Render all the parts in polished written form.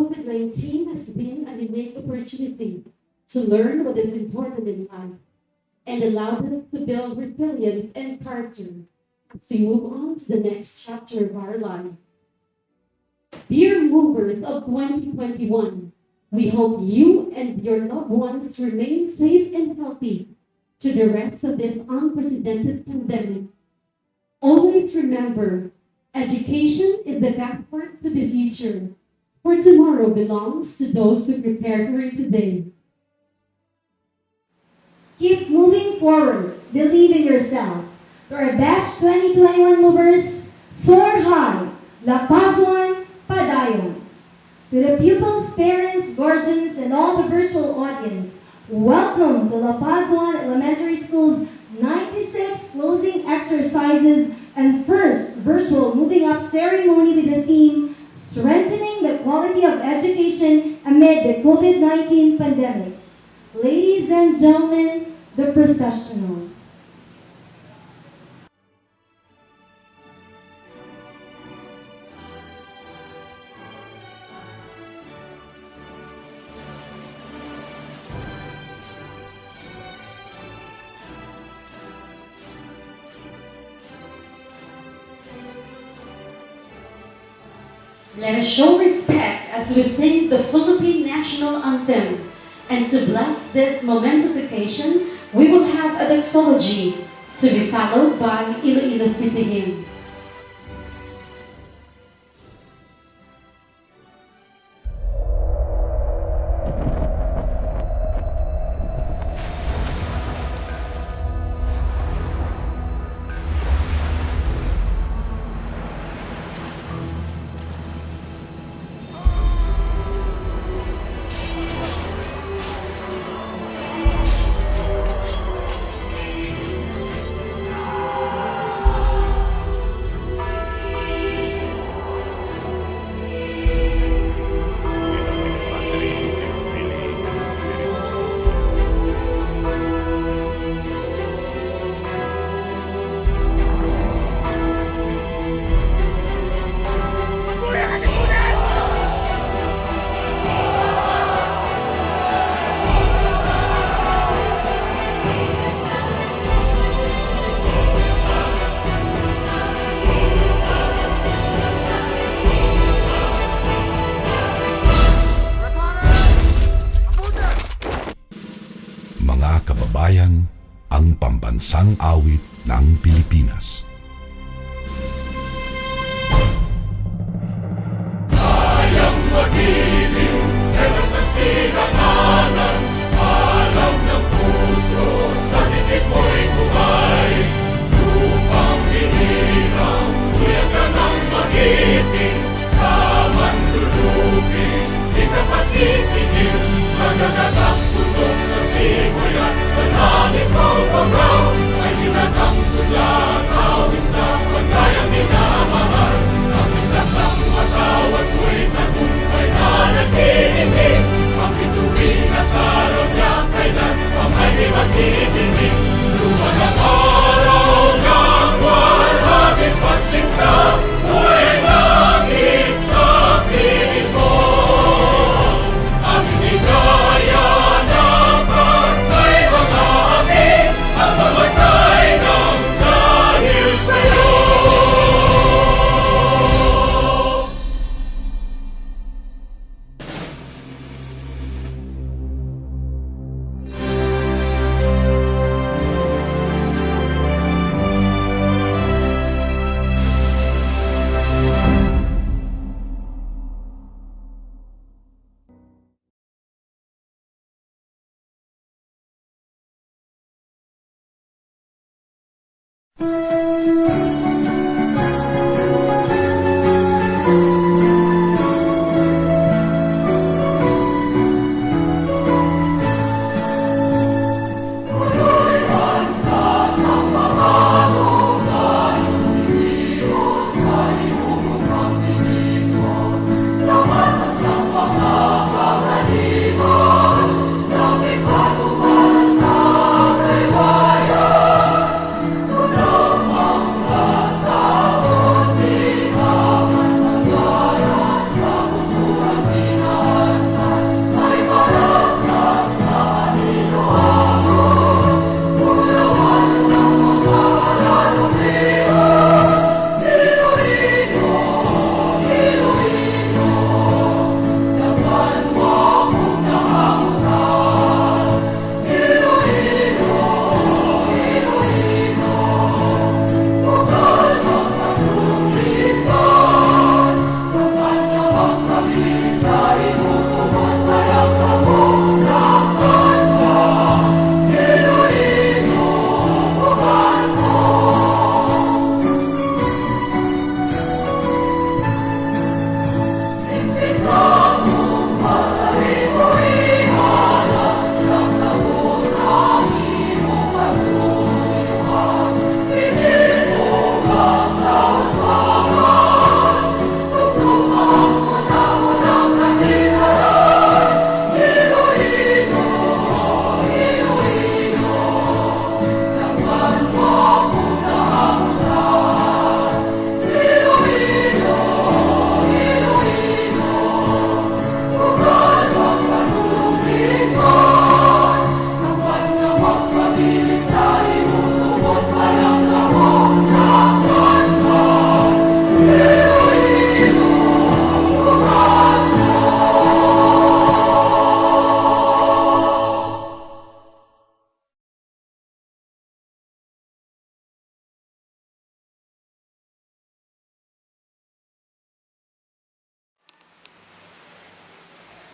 COVID-19 has been a unique opportunity to learn what is important in life and allowed us to build resilience and character as we move on to the next chapter of our life. Dear movers of 2021, we hope you and your loved ones remain safe and healthy to the rest of this unprecedented pandemic. Always remember, education is the passport to the future, for tomorrow belongs to those who prepare for it today. Keep moving forward. Believe in yourself. To our best 2021 movers, soar high. La Paz Padayon. To the pupils, parents, guardians, and all the virtual audience, welcome to La Paz I Elementary School's 96 closing exercises and first virtual moving up ceremony with the theme Strengthening the Quality of Education Amid the COVID-19 Pandemic. Ladies and gentlemen, the processional. Let us show respect as we sing the Philippine National Anthem. And to bless this momentous occasion, we will have a doxology to be followed by Iloilo City hymn. Kababayan, ang pambansang awit ng Pilipinas. Kayang mag-ibig, tewas ng silanganan, alam ng puso, sa titik mo'y buhay. Lupang hinirang, kuya ka ng mag-ibig, sa manlulupin, di ka pasisigil, sa nagatak tutok sa simoy at sa langit mong pagaw, ay hinatang tula, awit sa pagkayang minamahal. Ang isang ng matawad mo'y tagumpay na nag-iibig, ang bituin at araw niya kailan pang ay di magtitinig. Luman ang araw ng walang pagsinta, buhay langit sa piling mo. Ang hinigaya ng pagkay mga api, ang mamatay ng dahil sa'yo.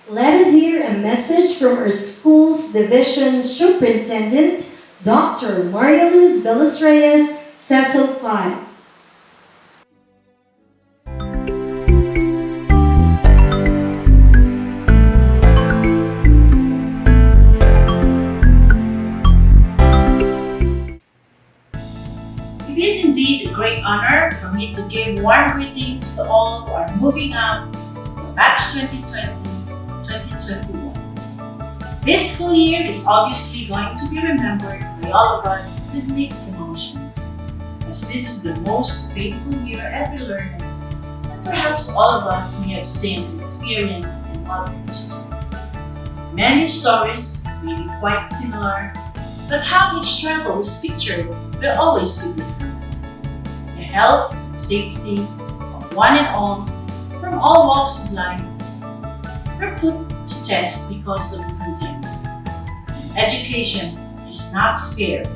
Let us hear a message from our school's division superintendent, Dr. Maria Luz Velas Reyes, CESO 5. It is indeed a great honor for me to give warm greetings to all who are moving out for batch 2020-2021. This school year is obviously going to be remembered by all of us with mixed emotions, as this is the most painful year every learner that perhaps all of us may have seen, experienced, and well understood. Many stories may be quite similar, but how each struggle is pictured will always be different. The health and safety of one and all from all walks of life were put to test because of the pandemic. And education is not spared.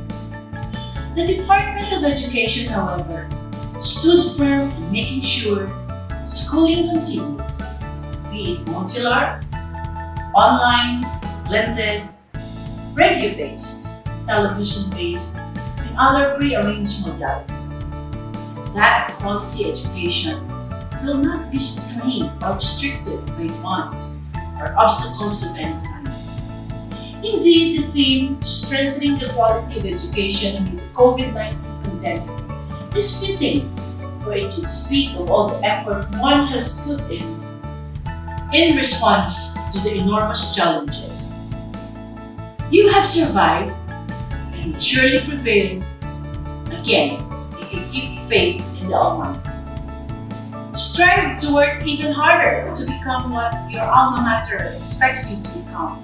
The Department of Education, however, stood firm in making sure schooling continues, be it modular, online, blended, radio-based, television-based, and other pre-arranged modalities. That quality education will not be strained or restricted by bonds or obstacles of any kind. Indeed, the theme, strengthening the quality of education amid the COVID-19 pandemic, is fitting, for it would speak of all the effort one has put in response to the enormous challenges. You have survived and will surely prevail again if you keep faith in the Almighty. Strive to work even harder to become what your alma mater expects you to become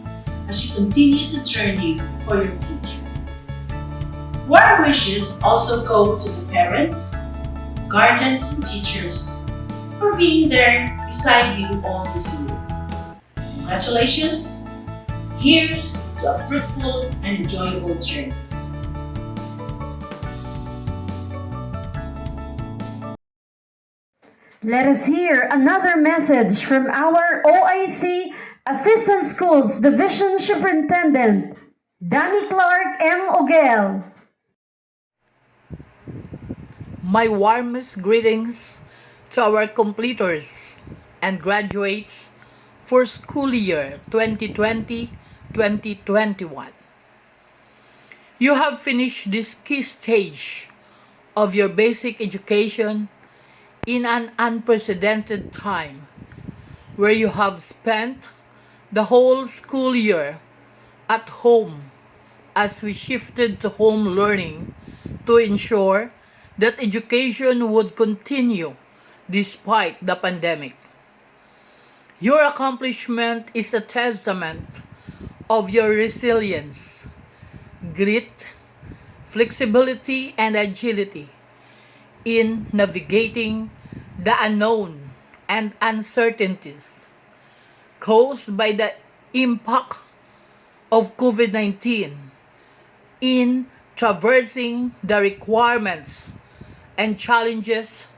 as you continue the journey for your future. Warm wishes also go to the parents, guardians, and teachers for being there beside you all these years. Congratulations! Here's to a fruitful and enjoyable journey. Let us hear another message from our OIC Assistant Schools Division Superintendent, Danny Clark M. Ogel. My warmest greetings to our completers and graduates for school year 2020-2021. You have finished this key stage of your basic education in an unprecedented time, where you have spent the whole school year at home as we shifted to home learning to ensure that education would continue despite the pandemic. Your accomplishment is a testament of your resilience, grit, flexibility, and agility in navigating the unknown and uncertainties caused by the impact of COVID-19 in traversing the requirements and challenges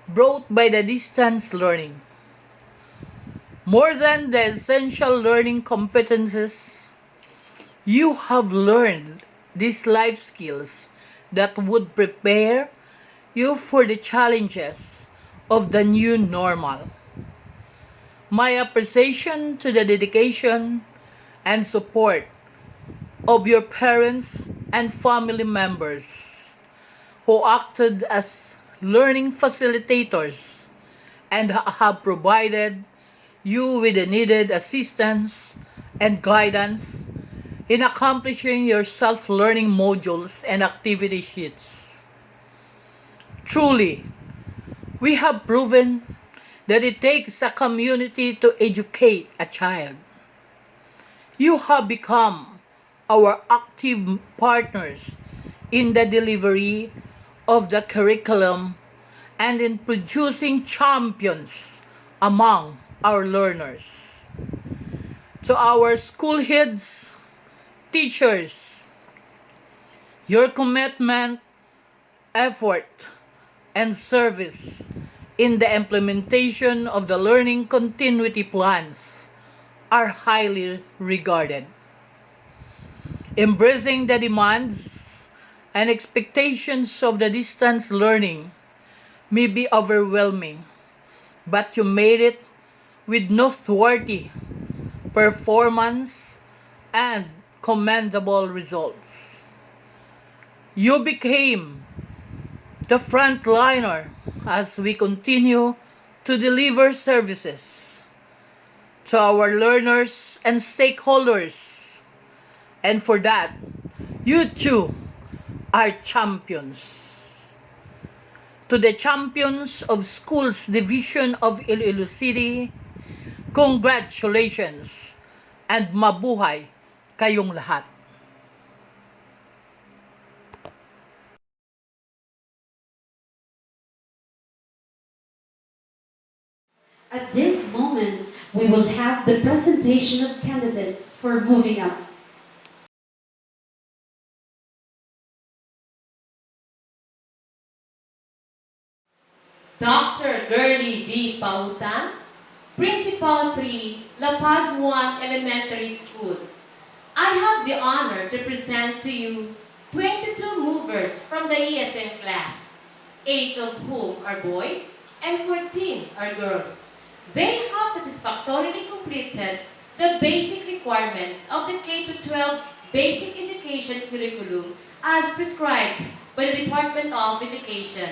brought by the distance learning. More than the essential learning competences, you have learned these life skills that would prepare you for the challenges of the new normal. My appreciation to the dedication and support of your parents and family members who acted as learning facilitators and have provided you with the needed assistance and guidance in accomplishing your self-learning modules and activity sheets. Truly, we have proven that it takes a community to educate a child. You have become our active partners in the delivery of the curriculum and in producing champions among our learners. To our school heads, teachers, your commitment, effort, and service in the implementation of the learning continuity plans are highly regarded. Embracing the demands and expectations of the distance learning may be overwhelming, but you made it with noteworthy performance and commendable results. You became the frontliner as we continue to deliver services to our learners and stakeholders. And for that, you too are champions. To the champions of Schools Division of Iloilo City, congratulations and mabuhay kayong lahat. At this moment, we will have the presentation of candidates for moving up. Dr. Gurley V. Pautan, Principal 3, La Paz I Elementary School. I have the honor to present to you 22 movers from the ESM class, 8 of whom are boys and 14 are girls. They have satisfactorily completed the basic requirements of the K-12 basic education curriculum as prescribed by the Department of Education.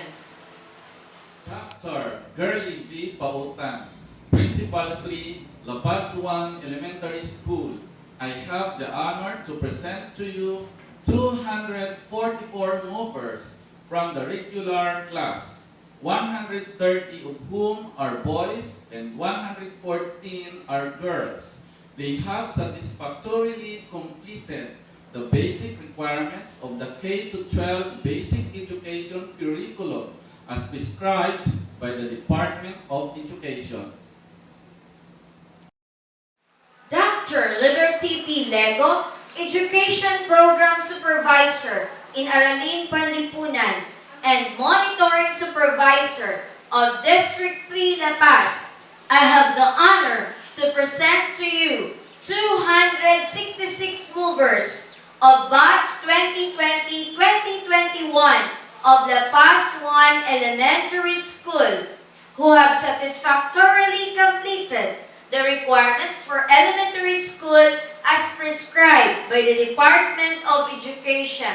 Dr. Gurley V. Pautan, Principal 3, La Paz I Elementary School. I have the honor to present to you 244 movers from the regular class, 130 of whom are boys and 114 are girls. They have satisfactorily completed the basic requirements of the K-12 basic education curriculum as prescribed by the Department of Education. Dr. Liberty P. Lego, Education Program Supervisor in Aralin, Panlipunan, and Monitoring Supervisor of District 3 La Paz. I have the honor to present to you 266 movers of Batch 2020-2021 of La Paz I Elementary School who have satisfactorily completed the requirements for elementary school as prescribed by the Department of Education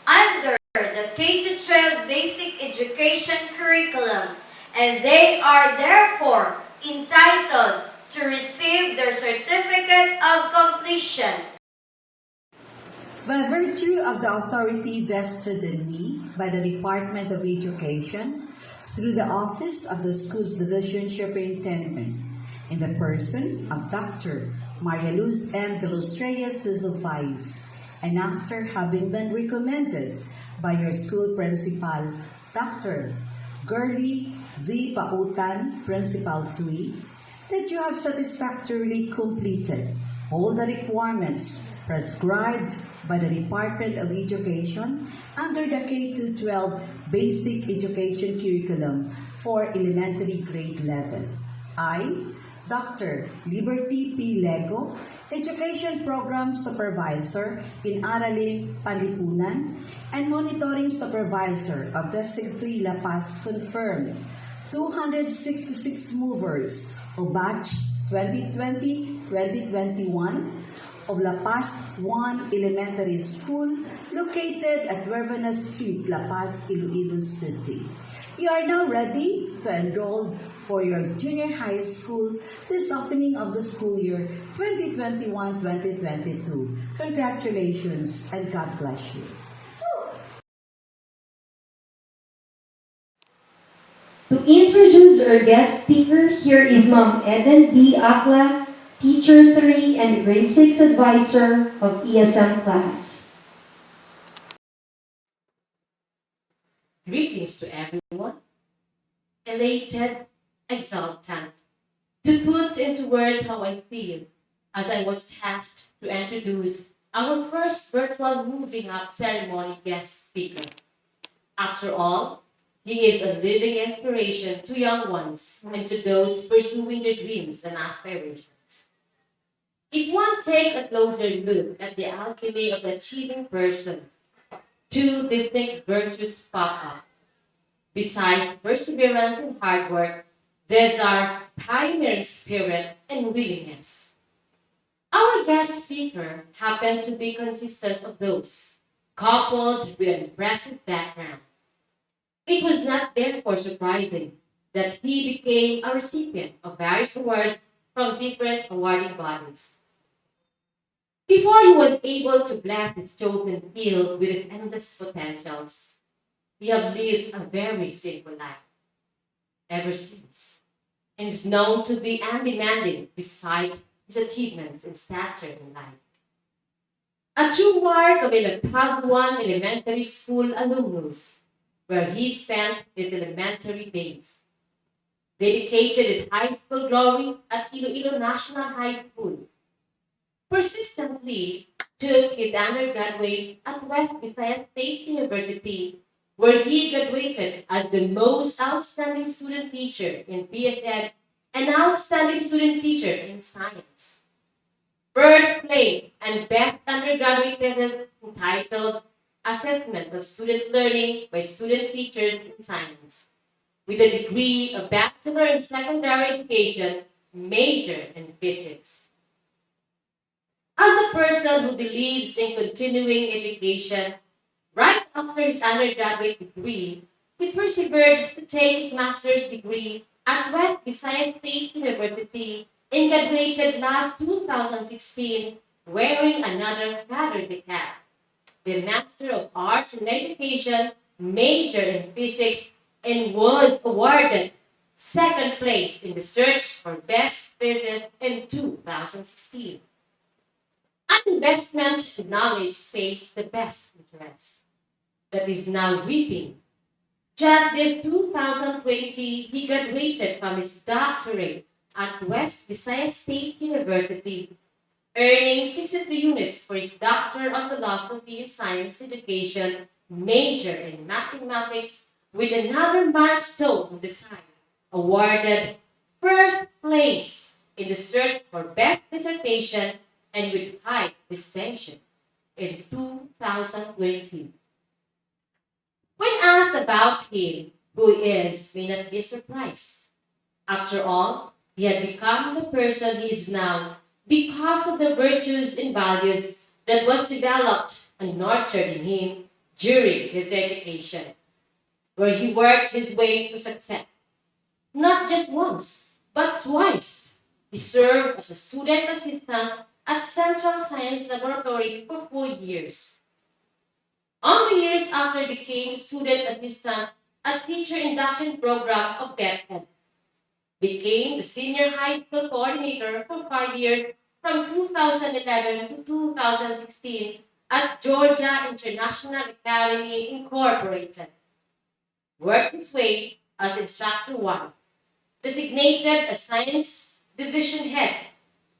under the K-12 basic education curriculum, and they are therefore entitled to receive their certificate of completion. By virtue of the authority vested in me by the Department of Education through the Office of the Schools Division Superintendent, in the person of Dr. Maria Luz M. de los Reyes Sizzle 5, and after having been recommended by your school principal, Dr. Gurley V. Pautan, Principal 3, that you have satisfactorily completed all the requirements prescribed by the Department of Education under the K-12 Basic Education Curriculum for elementary grade level. I, Dr. Liberty P. Lego, Education Program Supervisor in Aralin, Panlipunan, and Monitoring Supervisor of District 3 La Paz, confirmed 266 movers of Batch 2020-2021 of La Paz I Elementary School located at Wervena Street, La Paz, Iloilo City. You are now ready to enroll for your junior high school this opening of the school year 2021-2022. Congratulations and God bless you. To introduce our guest speaker, here is Ma'am Eden B. Akla, Teacher 3 and Grade 6 Advisor of ESM class. Greetings to everyone. Elated, exultant, to put into words how I feel as I was tasked to introduce our first virtual moving up ceremony guest speaker. After all, he is a living inspiration to young ones and to those pursuing their dreams and aspirations. If one takes a closer look at the alchemy of the achieving person, two distinct virtues pop up. Besides perseverance and hard work, these are pioneering spirit and willingness. Our guest speaker happened to be consistent of those, coupled with an impressive background. It was not therefore surprising that he became a recipient of various awards from different awarding bodies. Before he was able to bless his chosen field with its endless potentials, he had lived a very simple life ever since, and is known to be undemanding despite his achievements and stature in life. A true mark of a Paz I Elementary School alumnus, where he spent his elementary days. Dedicated his high school glory at Iloilo National High School. Persistently took his undergraduate at West Visayas State University, where he graduated as the most outstanding student teacher in BS Ed and outstanding student teacher in science. First place and best undergraduate thesis entitled Assessment of Student Learning by Student Teachers in Science, with a degree of Bachelor in Secondary Education, major in Physics. As a person who believes in continuing education, right after his undergraduate degree, he persevered to take his master's degree at West Visayas State University and graduated last 2016 wearing another feather cap, the Master of Arts in Education, major in Physics, and was awarded second place in the search for best thesis in 2016. An investment in knowledge pays the best interest that is now reaping. Just this 2020, he graduated from his doctorate at West Visayas State University, earning 63 units for his Doctor of Philosophy in Science Education, major in Mathematics, with another milestone on the side, awarded first place in the search for best dissertation and with high distinction in 2020. When asked about him, who he is, may not be a surprise. After all, he had become the person he is now because of the virtues and values that was developed and nurtured in him during his education, where he worked his way to success. Not just once, but twice. He served as a student assistant at Central Science Laboratory for 4 years. On the years after he became student assistant at Teacher Induction Program of DepEd, became the senior high school coordinator for 5 years from 2011 to 2016 at Georgia International Academy Incorporated. Worked his way as Instructor 1, designated as Science Division Head,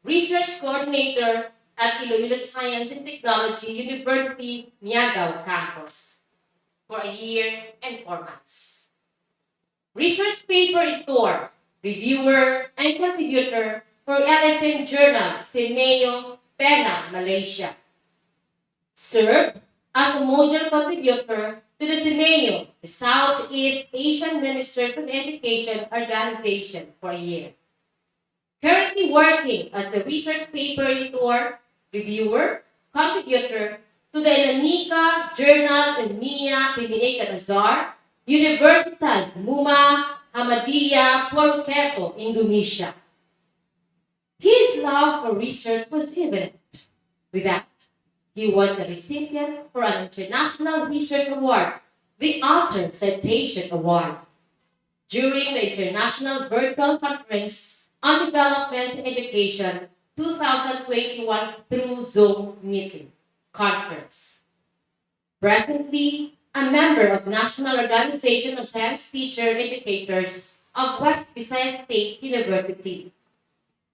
Research Coordinator at Iloilo Science and Technology University, Niagaw Campus, for a year and 4 months. Research paper editor, reviewer, and contributor for LSM Journal, Simeo, Pena, Malaysia. Served as a module contributor to the Simeo, the Southeast Asian Ministers of Education Organization, for a year. Currently working as the research paper editor, reviewer, contributor to the Ilanica Journal and Mia Piminican Azar, Universitas Muma Ahmadiyah Purwokerto, Indonesia. His love for research was evident. With that, he was the recipient for an International Research Award, the Author Citation Award, during the International Virtual Conference on Development and Education 2021 through Zoom meeting conference. Presently, a member of National Organization of Science Teacher Educators of West Visayas State University.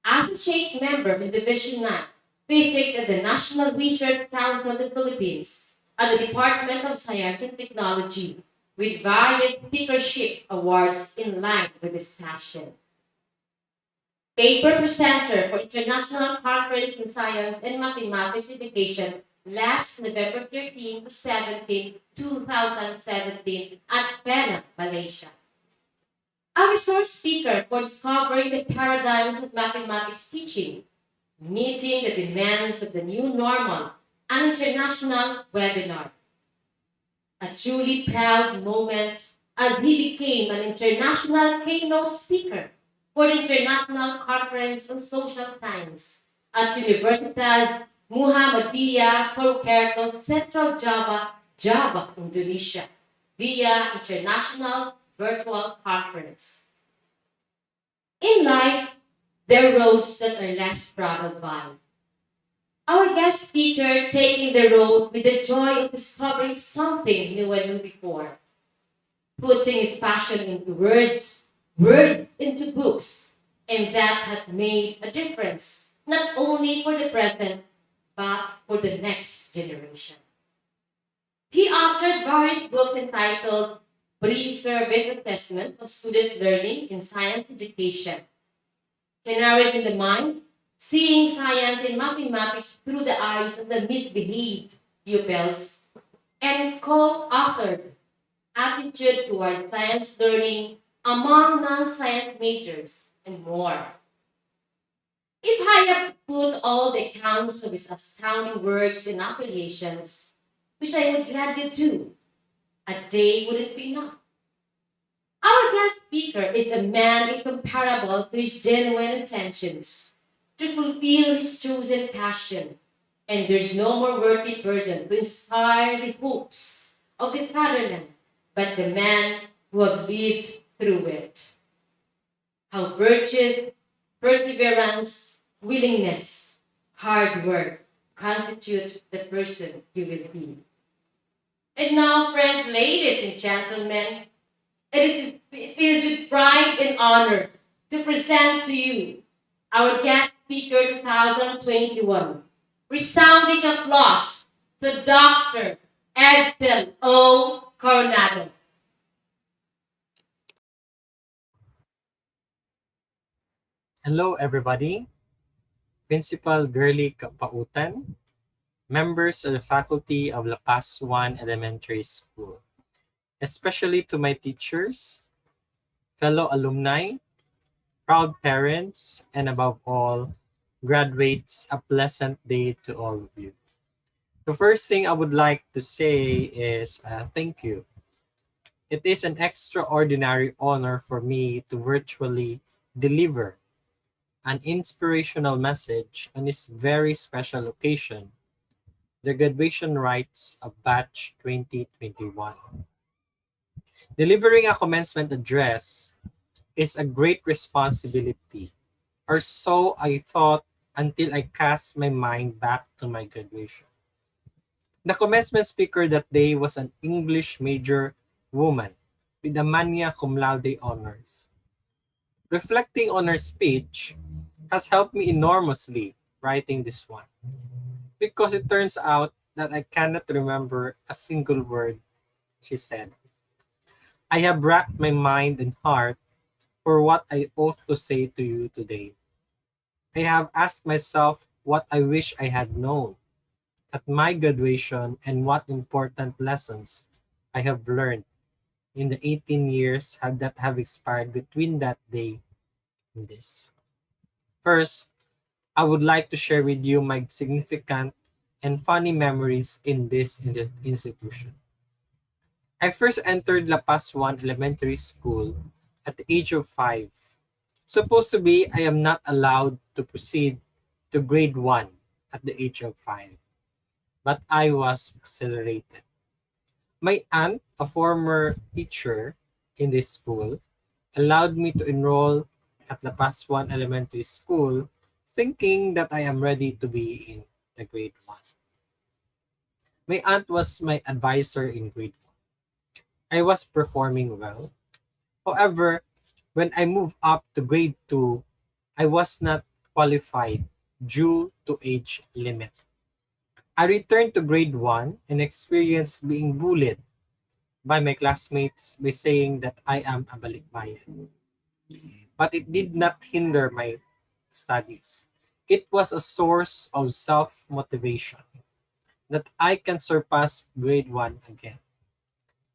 Associate member in Division 9, Physics at the National Research Council of the Philippines at the Department of Science and Technology, with various speakership awards in line with his passion. Paper presenter for International Conference in Science and Mathematics Education last November 13 to 17, 2017 at Penang, Malaysia. A resource speaker for discovering the paradigms of mathematics teaching, meeting the demands of the new normal, an international webinar. A truly proud moment as he became an international keynote speaker for the International Conference on Social Science at Universitas Muhammadiyah Purwokerto, Central Java, Java, Indonesia, via international virtual conference. In life, there are roads that are less traveled by. Our guest speaker taking the road with the joy of discovering something new and new before, putting his passion into words, words into books, and that had made a difference, not only for the present, but for the next generation. He authored various books entitled Pre-Service Assessment of Student Learning in Science Education, Canaries in the Mind, Seeing Science and Mathematics Through the Eyes of the Misbehaved Pupils, and co-authored Attitude Toward Science Learning Among Non-Science Majors, and more. If I had to put all the accounts of his astounding works and affiliations, which I would gladly do, a day wouldn't be enough. Our guest speaker is a man incomparable to his genuine intentions to fulfill his chosen passion, and there's no more worthy person to inspire the hopes of the fatherland but the man who have lived through it. How virtuous, perseverance, willingness, hard work constitute the person you will be. And now, friends, ladies and gentlemen, it is with pride and honor to present to you our guest speaker 2021. Resounding applause to Dr. Edson O. Coronado. Hello, everybody. Principal Girly Kapautan, members of the faculty of La Paz I Elementary School, especially to my teachers, fellow alumni, proud parents, and above all, graduates, a pleasant day to all of you. The first thing I would like to say is thank you. It is an extraordinary honor for me to virtually deliver an inspirational message on this very special occasion, the graduation rites of Batch 2021. Delivering a commencement address is a great responsibility, or so I thought until I cast my mind back to my graduation. The commencement speaker that day was an English major woman with a magna cum laude honors. Reflecting on her speech has helped me enormously writing this one, because it turns out that I cannot remember a single word she said. I have racked my mind and heart for what I ought to say to you today. I have asked myself what I wish I had known at my graduation and what important lessons I have learned in the 18 years that have expired between that day and this. First, I would like to share with you my significant and funny memories in this institution. I first entered La Paz I Elementary School at the age of 5. Supposed to be, I am not allowed to proceed to grade 1 at the age of 5, but I was accelerated. My aunt, a former teacher in this school, allowed me to enroll at La Paz I Elementary School, thinking that I am ready to be in the grade 1. My aunt was my advisor in grade 1. I was performing well. However, when I moved up to grade 2, I was not qualified due to age limit. I returned to grade 1 and experienced being bullied by my classmates by saying that I am a balikbayan. But it did not hinder my studies. It was a source of self-motivation that I can surpass grade 1 again.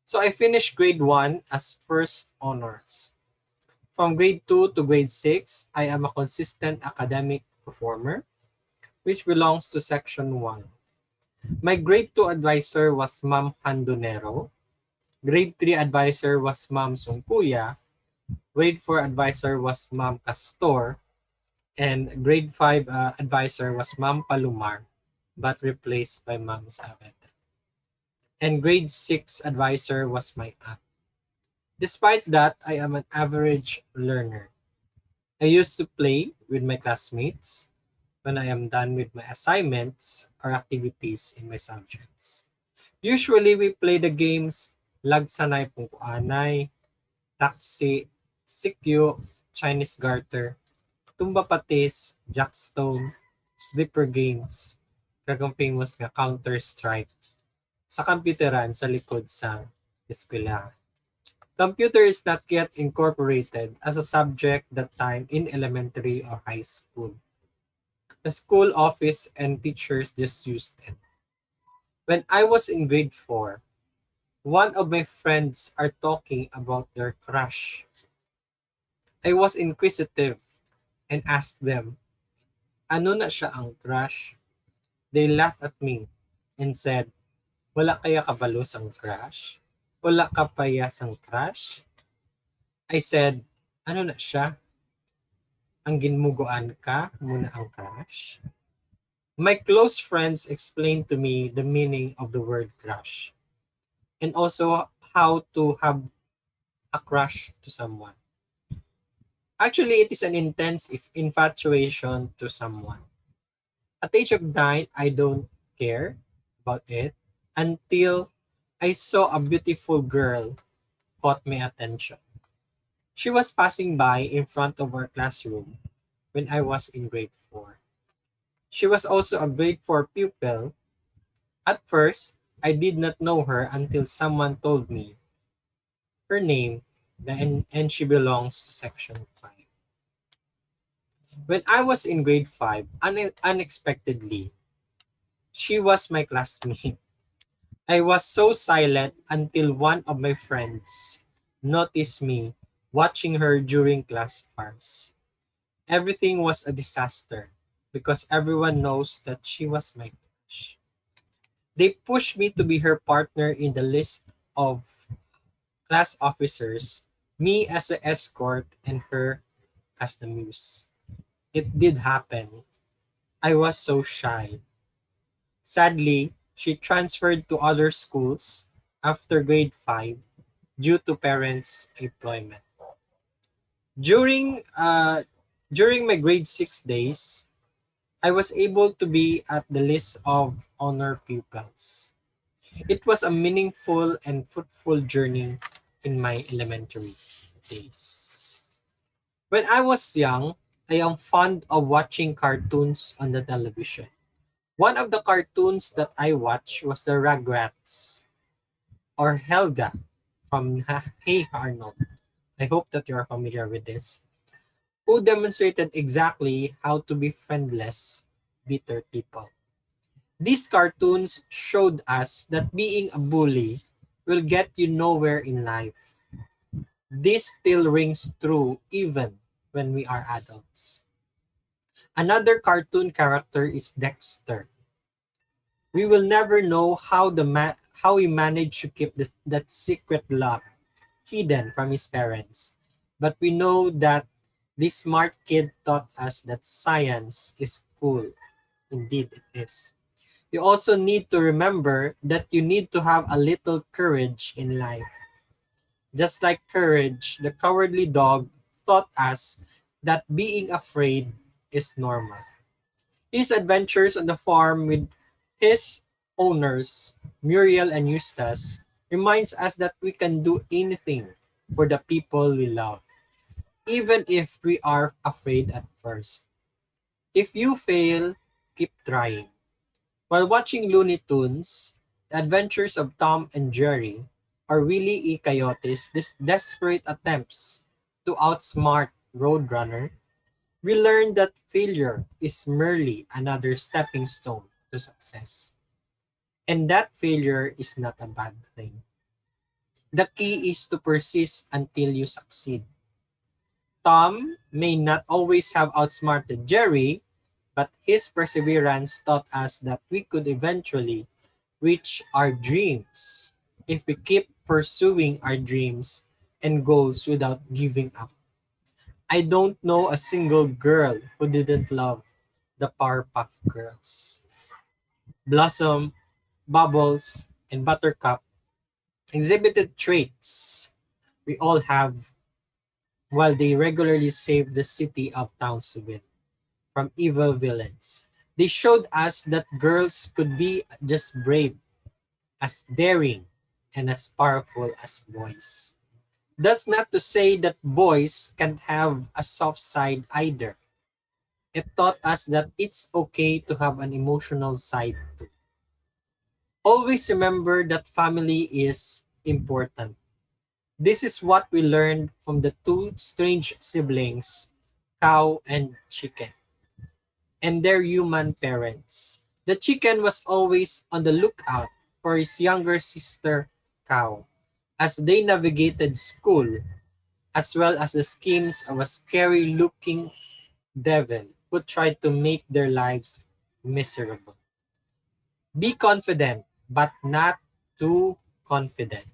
So I finished grade 1 as first honors. From grade 2 to grade 6, I am a consistent academic performer, which belongs to section 1. My grade 2 advisor was Ma'am Handonero. Grade 3 advisor was Ma'am Sungkuya. Grade 4 advisor was Ma'am Castor. And grade 5 advisor was Ma'am Palumar, but replaced by Ma'am Savet. And grade 6 advisor was my aunt. Despite that, I am an average learner. I used to play with my classmates when I am done with my assignments or activities in my subjects. Usually, we play the games Lagsanay Pungkuanay, Taxi, Sikyo, Chinese Garter, Tumba Patis, Jackstone, Slipper Games, kagang famous nga Counter-Strike, sa computeran sa likod sa eskwela. Computer is not yet incorporated as a subject that time in elementary or high school. The school office and teachers just used it. When I was in grade 4, one of my friends are talking about their crush. I was inquisitive and asked them, ano na siya ang crush? They laughed at me and said, wala kaya kabalo sang crush? Wala ka paya sang crush? I said, ano na siya? Ang ginmuguan ka muna ang crush? My close friends explained to me the meaning of the word crush and also how to have a crush to someone. Actually, it is an intense infatuation to someone. At the age of 9, I don't care about it until I saw a beautiful girl caught my attention. She was passing by in front of our classroom when I was in grade 4. She was also a grade 4 pupil. At first, I did not know her until someone told me her name and she belongs to section 5. When I was in grade 5, unexpectedly, she was my classmate. I was so silent until one of my friends noticed me watching her during class hours. Everything was a disaster because everyone knows that she was my crush. They pushed me to be her partner in the list of class officers, me as the escort and her as the muse. It did happen. I was so shy. Sadly, she transferred to other schools after grade 5 due to parents' employment. During during my grade 6 days, I was able to be at the list of honor pupils. It was a meaningful and fruitful journey in my elementary days. When I was young, I am fond of watching cartoons on the television. One of the cartoons that I watched was the Rugrats or Helga from Hey Arnold. I hope that you are familiar with this, who demonstrated exactly how to be friendless, bitter people. These cartoons showed us that being a bully will get you nowhere in life. This still rings true even when we are adults. Another cartoon character is Dexter. We will never know how he managed to keep that secret love hidden from his parents. But we know that this smart kid taught us that science is cool. Indeed, it is. You also need to remember that you need to have a little courage in life. Just like courage, the cowardly dog taught us that being afraid is normal. His adventures on the farm with his owners, Muriel and Eustace, reminds us that we can do anything for the people we love, even if we are afraid at first. If you fail, keep trying. While watching Looney Tunes, the adventures of Tom and Jerry are Willie E. Coyote's desperate attempts to outsmart Roadrunner. We learn that failure is merely another stepping stone to success, and that failure is not a bad thing. The key is to persist until you succeed. Tom may not always have outsmarted Jerry, but his perseverance taught us that we could eventually reach our dreams if we keep pursuing our dreams and goals without giving up. I don't know a single girl who didn't love the Powerpuff Girls. Blossom, Bubbles, and Buttercup exhibited traits we all have while they regularly saved the city of Townsville from evil villains. They showed us that girls could be just brave, as daring, and as powerful as boys. That's not to say that boys can't have a soft side either. It taught us that it's okay to have an emotional side too. Always remember that family is important. This is what we learned from the two strange siblings, Cow and Chicken, and their human parents. The chicken was always on the lookout for his younger sister, Cow, as they navigated school, as well as the schemes of a scary looking devil who tried to make their lives miserable. Be confident, but not too confident.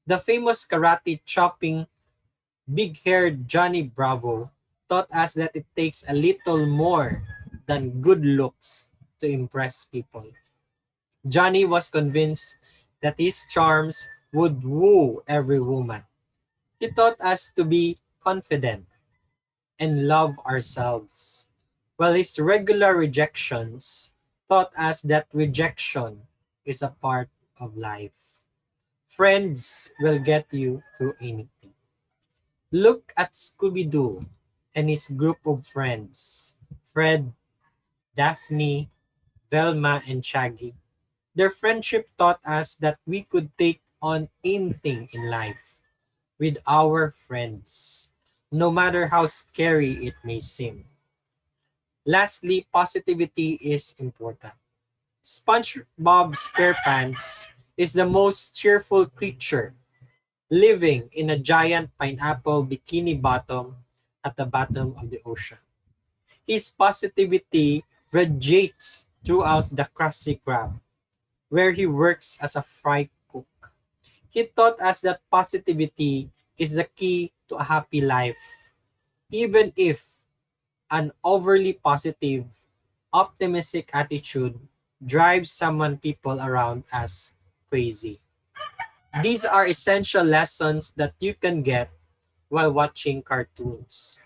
The famous karate chopping big haired Johnny Bravo taught us that it takes a little more than good looks to impress people. Johnny was convinced that his charms would woo every woman. He taught us to be confident and love ourselves, while his regular rejections taught us that rejection is a part of life. Friends will get you through anything. Look at Scooby Doo and his group of friends, Fred, Daphne, Velma, and Shaggy. Their friendship taught us that we could take on anything in life with our friends, no matter how scary it may seem. Lastly, positivity is important. SpongeBob SquarePants is the most cheerful creature living in a giant pineapple bikini bottom at the bottom of the ocean. His positivity radiates throughout the Krusty Krab, where he works as a fry cook. He taught us that positivity is the key to a happy life, even if an overly positive, optimistic attitude drives someone people around us crazy. These are essential lessons that you can get while watching cartoons.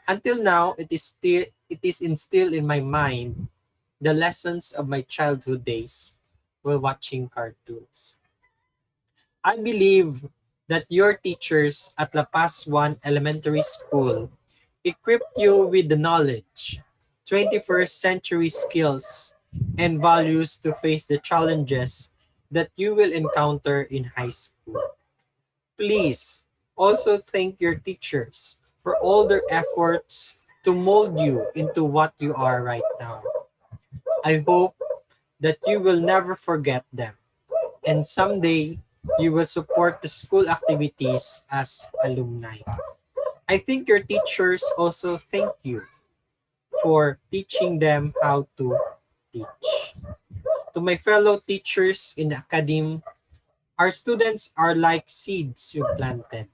Until now, it is instilled in my mind the lessons of my childhood days while watching cartoons. I believe that your teachers at La Paz I Elementary School equipped you with the knowledge, 21st century skills, and values to face the challenges that you will encounter in high school. Please also thank your teachers for all their efforts to mold you into what you are right now. I hope that you will never forget them, and someday you will support the school activities as alumni. I think your teachers also thank you for teaching them how to teach. To my fellow teachers in the academy, our students are like seeds you planted.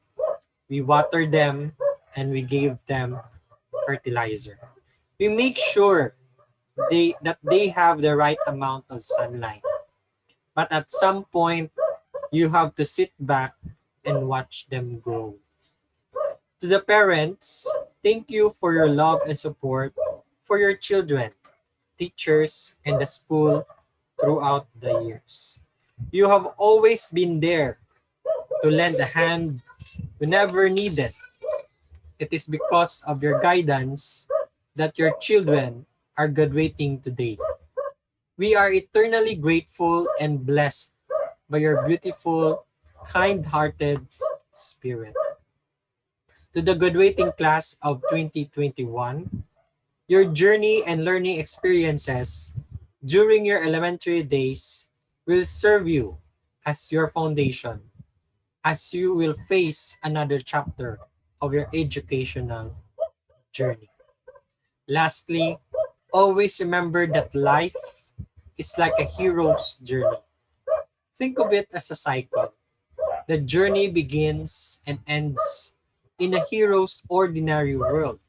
We water them and we give them fertilizer. We make sure they have the right amount of sunlight. But at some point, you have to sit back and watch them grow. To the parents, thank you for your love and support for your children, teachers, and the school throughout the years. You have always been there to lend a hand whenever needed. It is because of your guidance that your children are graduating today. We are eternally grateful and blessed by your beautiful, kind-hearted spirit. To the graduating class of 2021, Your journey and learning experiences during your elementary days will serve you as your foundation as you will face another chapter of your educational journey. Lastly, always remember that life is like a hero's journey. Think of it as a cycle. The journey begins and ends in a hero's ordinary world,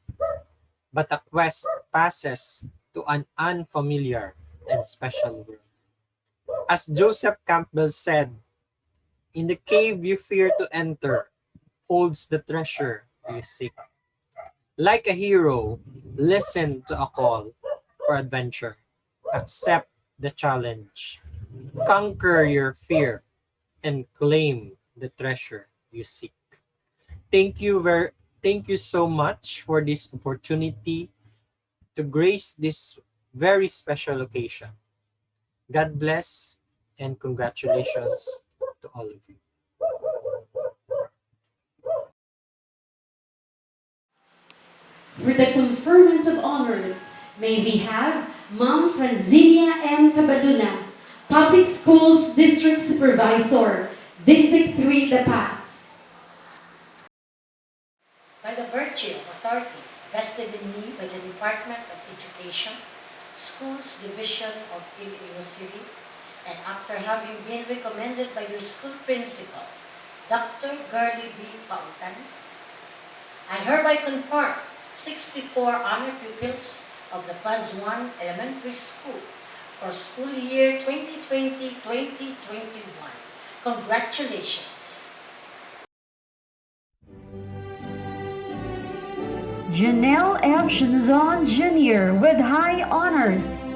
but a quest passes to an unfamiliar and special world. As Joseph Campbell said, in the cave you fear to enter holds the treasure you seek. Like a hero, listen to a call for adventure. Accept the challenge. Conquer your fear and claim the treasure you seek. Thank you so much for this opportunity to grace this very special occasion. God bless and congratulations to all of you. For the conferment of honors, may we have Ma'am Franzinia M. Cabaluna, Public Schools District Supervisor, District 3, La Paz. By the virtue of authority vested in me by the Department of Education, Schools Division of Iloilo City, and after having been recommended by your school principal, Dr. Gerlie B. Pautan, I hereby confirm 64 honor pupils of the Paz I Elementary School for school year 2020-2021. Congratulations! Janelle F. Shinzon Jr. with high honors.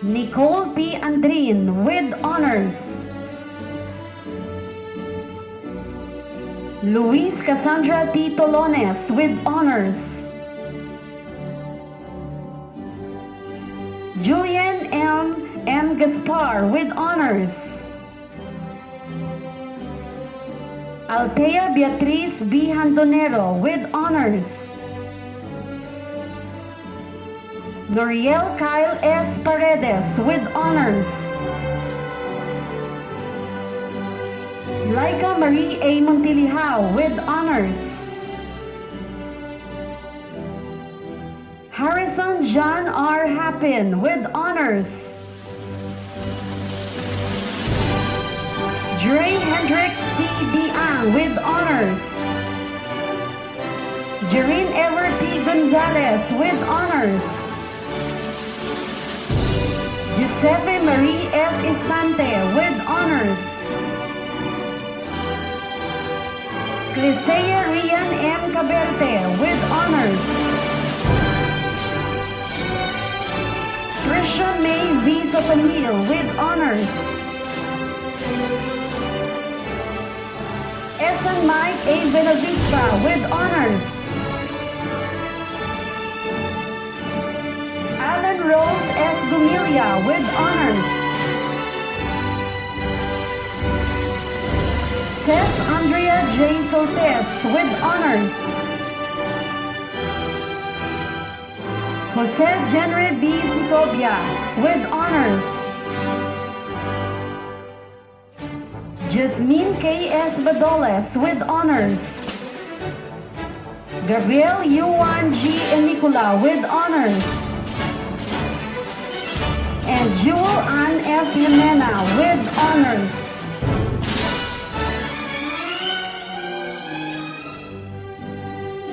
Nicole P. Andrin with honors. Luis Cassandra T. Tolones with honors. Julian M. Gaspar with honors. Althea Beatriz B. Handonero with honors. Noriel Kyle S. Paredes with honors. Laika Marie A. Montilihao with honors. Harrison John R. Happin with honors. Dre Hendrick C. Biang with honors. Jerin Ever P. Gonzalez with honors. Giuseppe Marie S. Istante with honors. Clisea Rian M. Caberte with honors. Trisha May V. Sopanil with honors. Esan Mike A. Benavista with honors. Alan Rose S. Gumilia with honors. Cess Andrea J. Soltes with honors. Jose Jenre B. Sitobia with honors. Jasmine K. S. Badoles with honors. Gabriel Yuan G. Enicula with honors. And Jewel Ann F. Jimena with honors.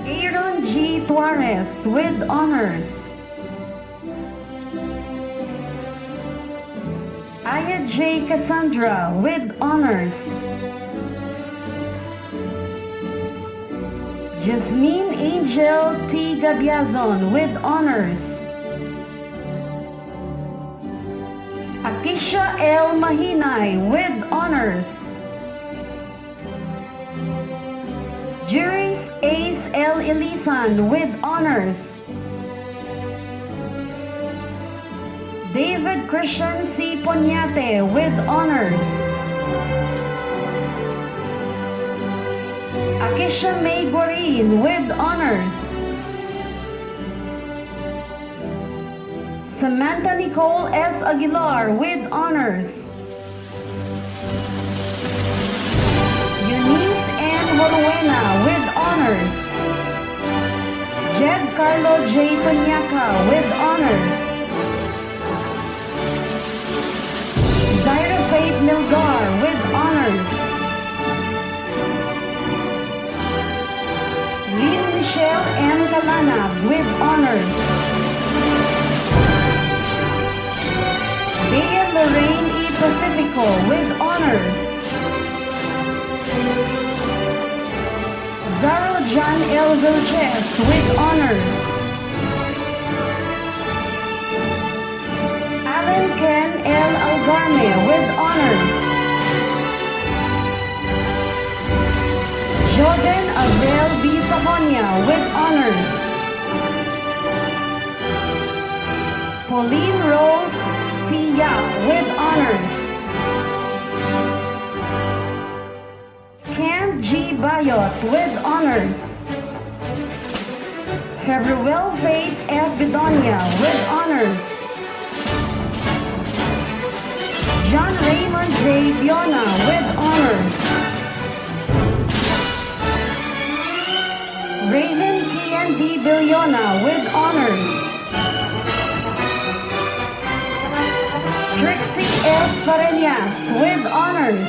Aaron G. Tuarez with honors. Aya J. Cassandra with honors. Jasmine Angel T. Gabiazon with honors. Akisha L. Mahinay with honors. Juris Ace L. Elisan with honors. David Christian C. Ponyate with honors. Akisha May Guarin with honors. Samantha Nicole S. Aguilar with honors. Eunice N. Horuena with honors. Jed Carlo J. Panyaka with honors. Zaira Faith Milgar with honors. Lynn Michelle M. Kalanag with honors. Bea Lorraine E. Pacifico with honors. Zaro John L. Vilches with honors. Alan Ken L. Algarme with honors. Jordan Abrel B. Sahonia with honors. Pauline Rose T. Yap with honors. Kent G. Bayot with honors. Februel Faith F. Bidonia with honors. John Raymond J. Biona with honors. Raven Kian D. Biliona with honors. Trixie F. Pareñas with honors.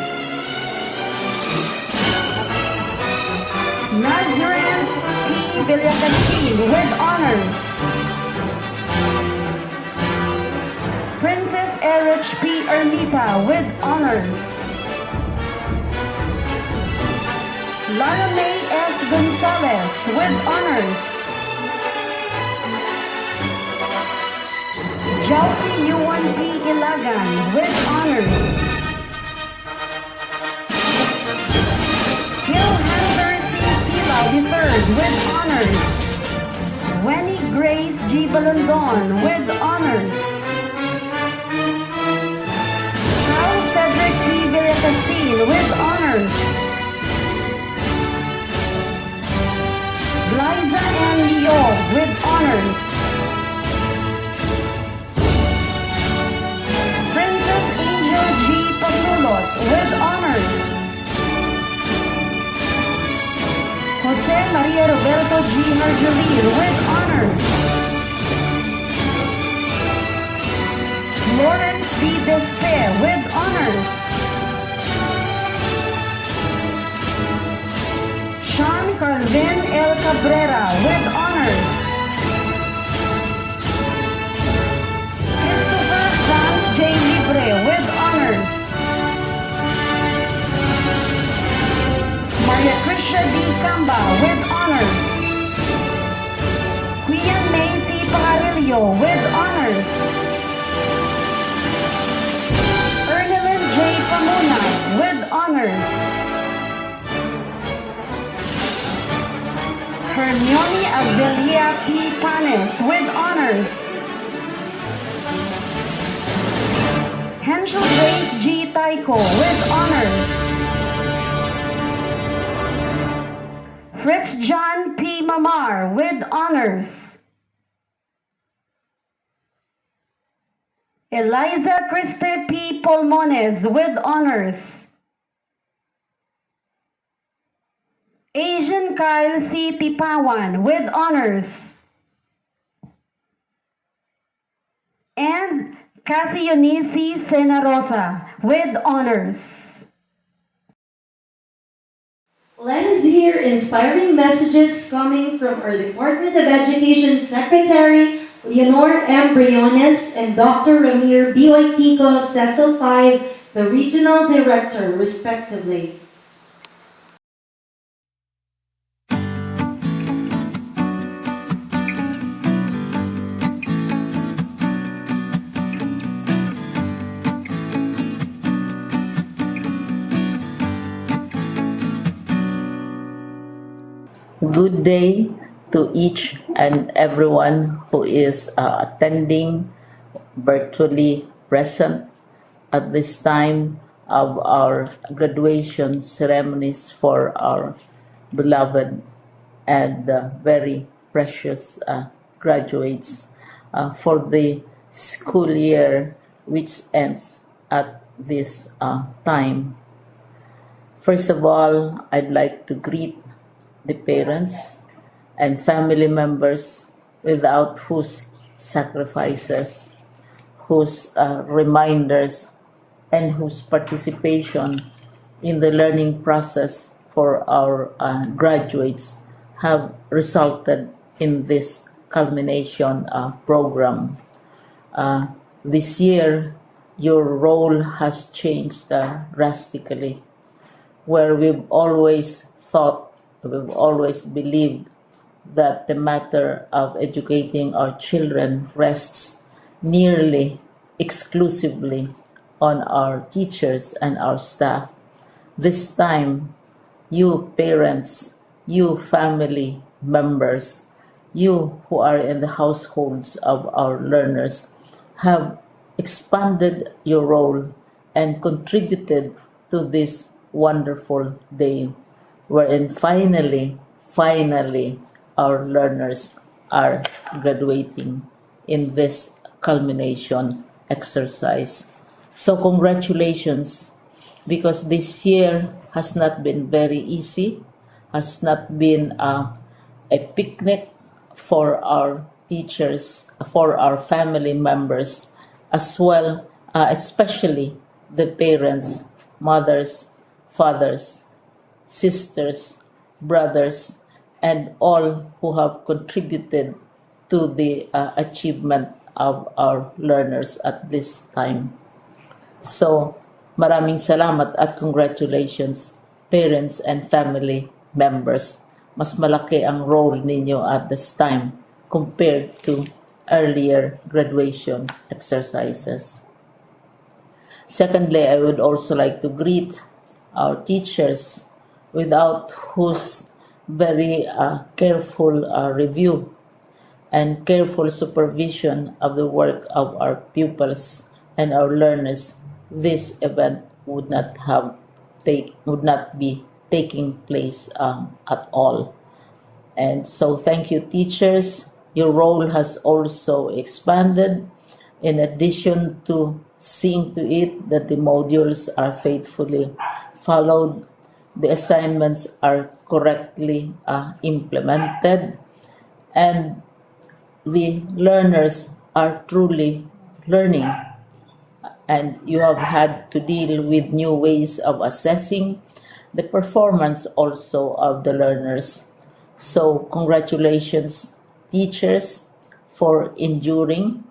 Nazarene P. Villacastil with honors. Princess Erich P. Ermita with honors. Lara May S. Gonzalez with honors. Jauki Yuan P. Ilagan with honors. Gil Hunter C. Sila III with honors. Wenny Grace G. Balondon with honors. Carl Cedric P. Villacastil with honors. Liza N. Leo with honors. Princess Angel G. Pagulot with honors. Jose Maria Roberto G. Marjorie with honors. Lawrence B. Despe with honors. Sean Carvin L. Cabrera with honors. Christopher Franz J. Libre with honors. Maria Krisha D. Camba with honors. Queen Macy Pangarillo with honors. Ernelyn J. Pamuna with honors. Hermione Abelia P. Panes with honors. Henschel Grace G. Taiko with honors. Fritz John P. Mamar with honors. Eliza Christe P. Pulmones with honors. Asian Kyle C. Tipawan with honors. And Cassie Eunice Sena Rosa with honors. Let us hear inspiring messages coming from our Department of Education Secretary Leonor M. Briones and Dr. Ramir B. Oitico, CESO 5, the Regional Director, respectively. Good day to each and everyone who is attending virtually present at this time of our graduation ceremonies for our beloved and very precious graduates for the school year which ends at this time. First of all, I'd like to greet the parents and family members without whose sacrifices, whose reminders, and whose participation in the learning process for our graduates have resulted in this culmination program. This year, your role has changed drastically, where we've always thought, we've always believed that the matter of educating our children rests nearly exclusively on our teachers and our staff. This time, you parents, you family members, you who are in the households of our learners have expanded your role and contributed to this wonderful day wherein finally our learners are graduating in this culmination exercise. So congratulations, because this year has not been very easy, has not been a picnic for our teachers, for our family members, as well, especially the parents, mothers, fathers, sisters, brothers, and all who have contributed to the achievement of our learners at this time. So, maraming salamat at congratulations, parents and family members. Mas malaki ang role ninyo at this time compared to earlier graduation exercises. Secondly, I would also like to greet our teachers, without whose very careful review and careful supervision of the work of our pupils and our learners, this event would not be taking place at all. And so thank you, teachers. Your role has also expanded, in addition to seeing to it that the modules are faithfully followed, the assignments are correctly implemented, and the learners are truly learning. And you have had to deal with new ways of assessing the performance also of the learners. So congratulations, teachers, for enduring,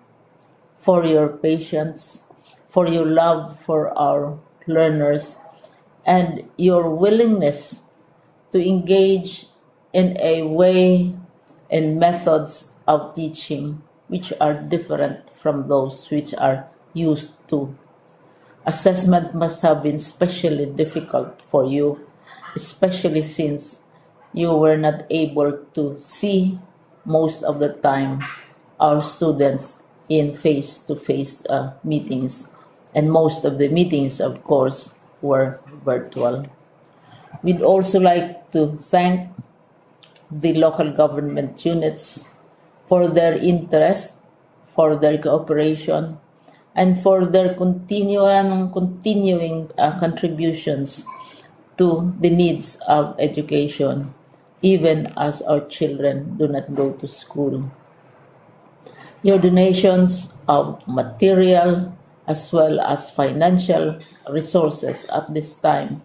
for your patience, for your love for our learners, and your willingness to engage in a way and methods of teaching which are different from those which are used to. Assessment must have been especially difficult for you, especially since you were not able to see most of the time our students in face-to-face meetings, and most of the meetings, of course, were virtual. We'd also like to thank the local government units for their interest, for their cooperation, and for their continuing contributions to the needs of education, even as our children do not go to school. Your donations of material as well as financial resources at this time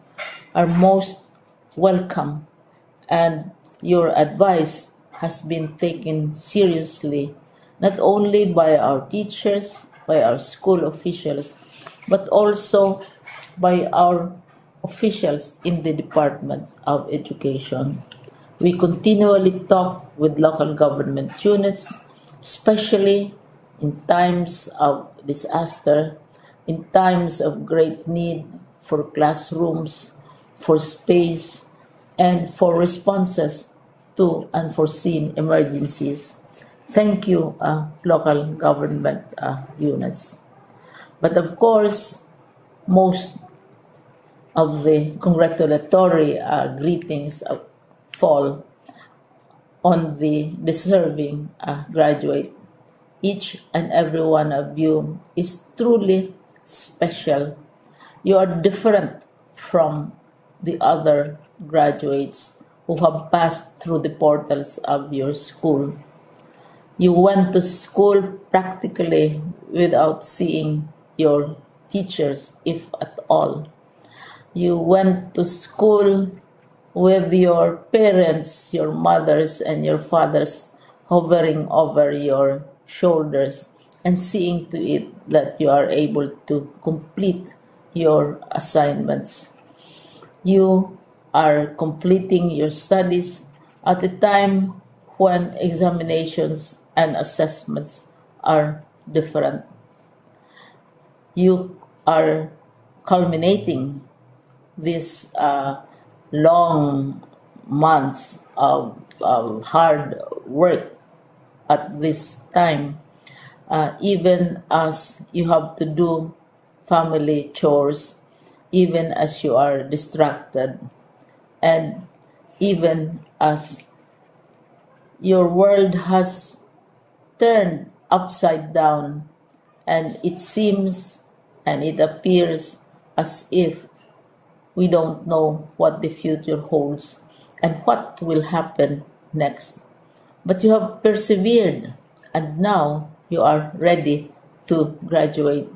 are most welcome, and your advice has been taken seriously not only by our teachers, by our school officials, but also by our officials in the Department of Education. We continually talk with local government units, especially in times of disaster, in times of great need for classrooms, for space, and for responses to unforeseen emergencies. Thank you, local government units. But of course, most of the congratulatory greetings fall on the deserving graduate Each and every one of you is truly special. You are different from the other graduates who have passed through the portals of your school. You went to school practically without seeing your teachers, if at all. You went to school with your parents, your mothers, and your fathers hovering over your shoulders and seeing to it that you are able to complete your assignments. You are completing your studies at a time when examinations and assessments are different. You are culminating these long months of hard work at this time, even as you have to do family chores, even as you are distracted, and even as your world has turned upside down, and it seems and it appears as if we don't know what the future holds and what will happen next. But you have persevered, and now you are ready to graduate.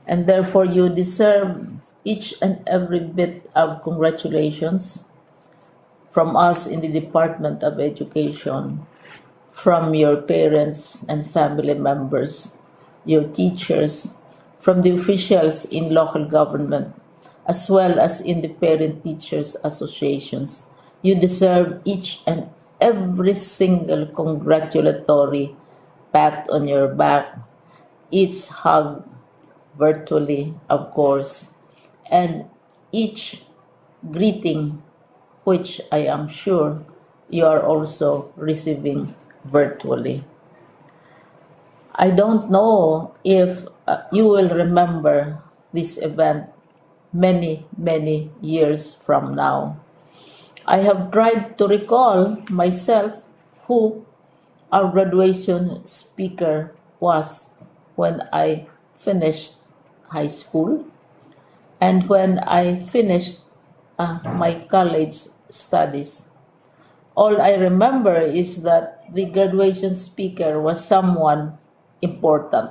And therefore, you deserve each and every bit of congratulations from us in the Department of Education, from your parents and family members, your teachers, from the officials in local government, as well as in the parent teachers associations. You deserve each and every single congratulatory pat on your back, each hug virtually, of course, and each greeting, which I am sure you are also receiving virtually. I don't know if you will remember this event many, many years from now. I have tried to recall myself who our graduation speaker was when I finished high school and when I finished my college studies. All I remember is that the graduation speaker was someone important,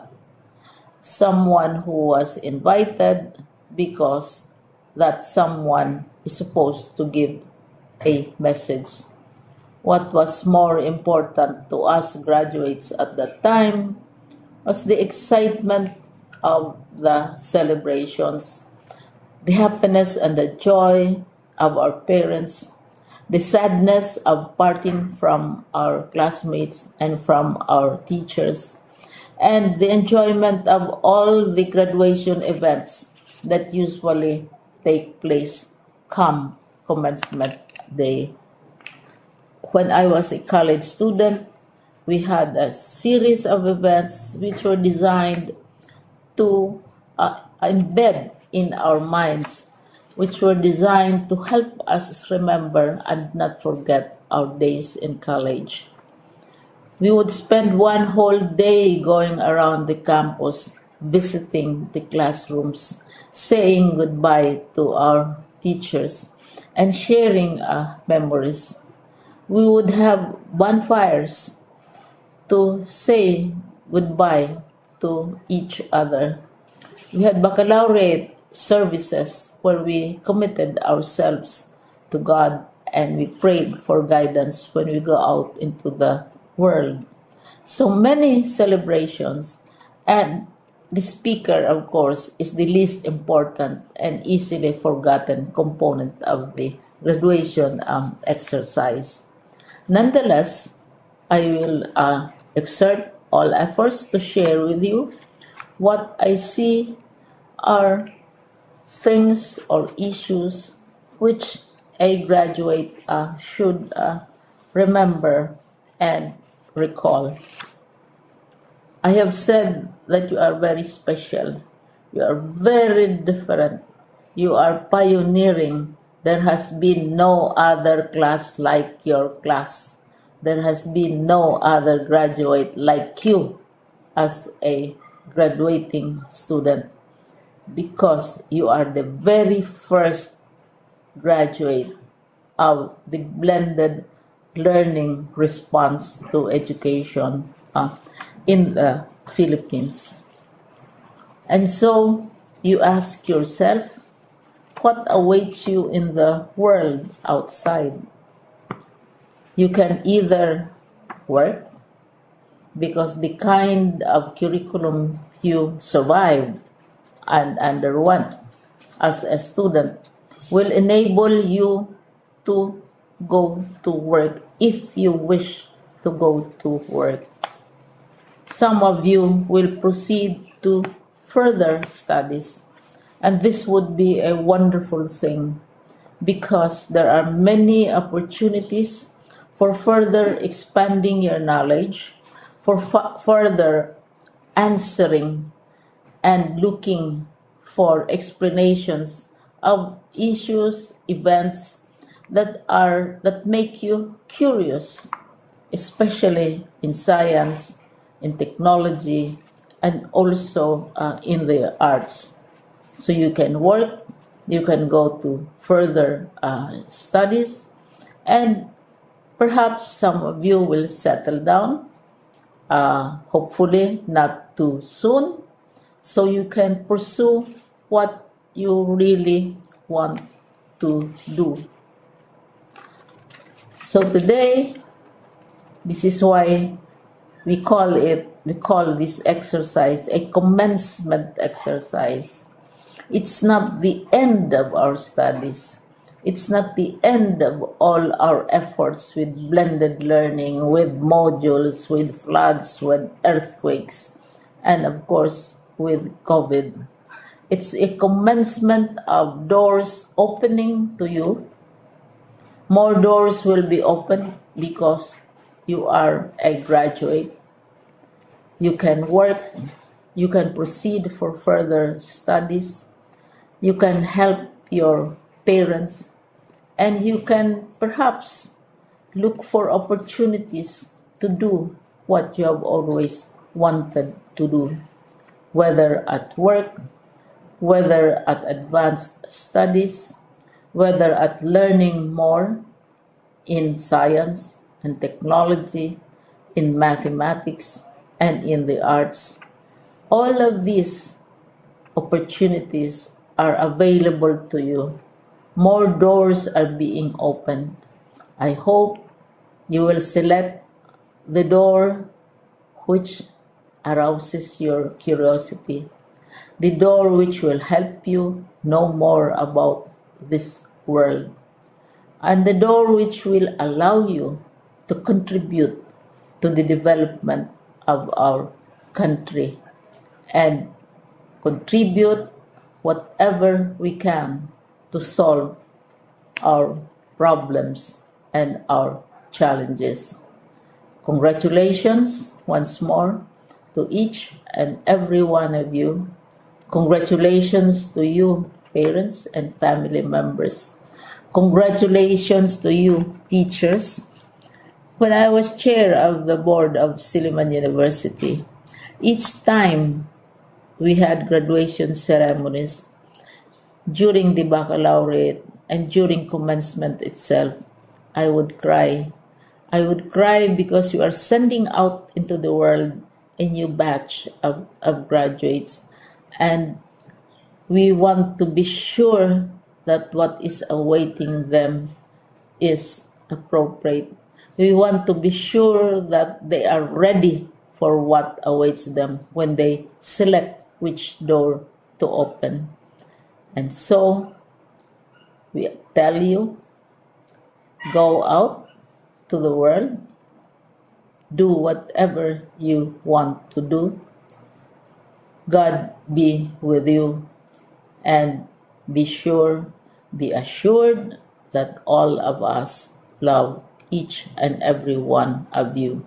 someone who was invited because that someone is supposed to give a message. What was more important to us graduates at that time was the excitement of the celebrations, the happiness and the joy of our parents, the sadness of parting from our classmates and from our teachers, and the enjoyment of all the graduation events that usually take place come commencement day. When I was a college student, we had a series of events which were designed to embed in our minds, which were designed to help us remember and not forget our days in college. We would spend one whole day going around the campus, visiting the classrooms, saying goodbye to our teachers, and sharing memories. We would have bonfires to say goodbye to each other. We had baccalaureate services where we committed ourselves to God and we prayed for guidance when we go out into the world. So many celebrations, and the speaker, of course, is the least important and easily forgotten component of the graduation exercise. Nonetheless, I will exert all efforts to share with you what I see are things or issues which a graduate should remember and recall. I have said that you are very special. You are very different. You are pioneering. There has been no other class like your class. There has been no other graduate like you. as a graduating student because you are the very first graduate of the blended learning response to education in the Philippines. And so you ask yourself, what awaits you in the world outside? You can either work because the kind of curriculum you survived and underwent as a student will enable you to go to work if you wish to go to work. Some of you will proceed to further studies, and this would be a wonderful thing because there are many opportunities for further expanding your knowledge, for further answering and looking for explanations of issues, events that make you curious, especially in science, in technology, and also in the arts. So you can work, you can go to further studies, and perhaps some of you will settle down, hopefully not too soon, so you can pursue what you really want to do. So today, this is why we call this exercise a commencement exercise. It's not the end of our studies. It's not the end of all our efforts with blended learning, with modules, with floods, with earthquakes, and of course with COVID. It's a commencement of doors opening to you. More doors will be opened because you are a graduate. You can work, you can proceed for further studies, you can help your parents, and you can perhaps look for opportunities to do what you have always wanted to do, whether at work, whether at advanced studies, whether at learning more in science and technology, in mathematics, and in the arts. All of these opportunities are available to you. More doors are being opened. I hope you will select the door which arouses your curiosity, the door which will help you know more about this world, and the door which will allow you to contribute to the development of our country and contribute whatever we can to solve our problems and our challenges. Congratulations once more to each and every one of you. Congratulations to you, parents and family members. Congratulations to you, teachers. When I was chair of the board of Silliman University, each time we had graduation ceremonies during the baccalaureate and during commencement itself, I would cry. I would cry because you are sending out into the world a new batch of graduates, and we want to be sure that what is awaiting them is appropriate. We want to be sure that they are ready for what awaits them when they select which door to open. And so we tell you, go out to the world, do whatever you want to do. God be with you, and be assured that all of us love each and every one of you.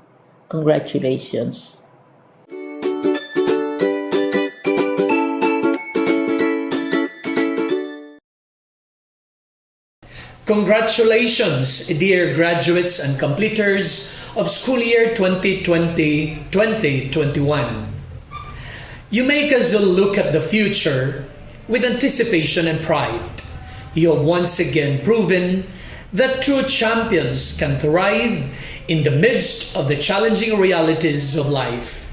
Congratulations. Congratulations, dear graduates and completers of school year 2020-2021. You make us look at the future with anticipation and pride. You have once again proven that true champions can thrive in the midst of the challenging realities of life.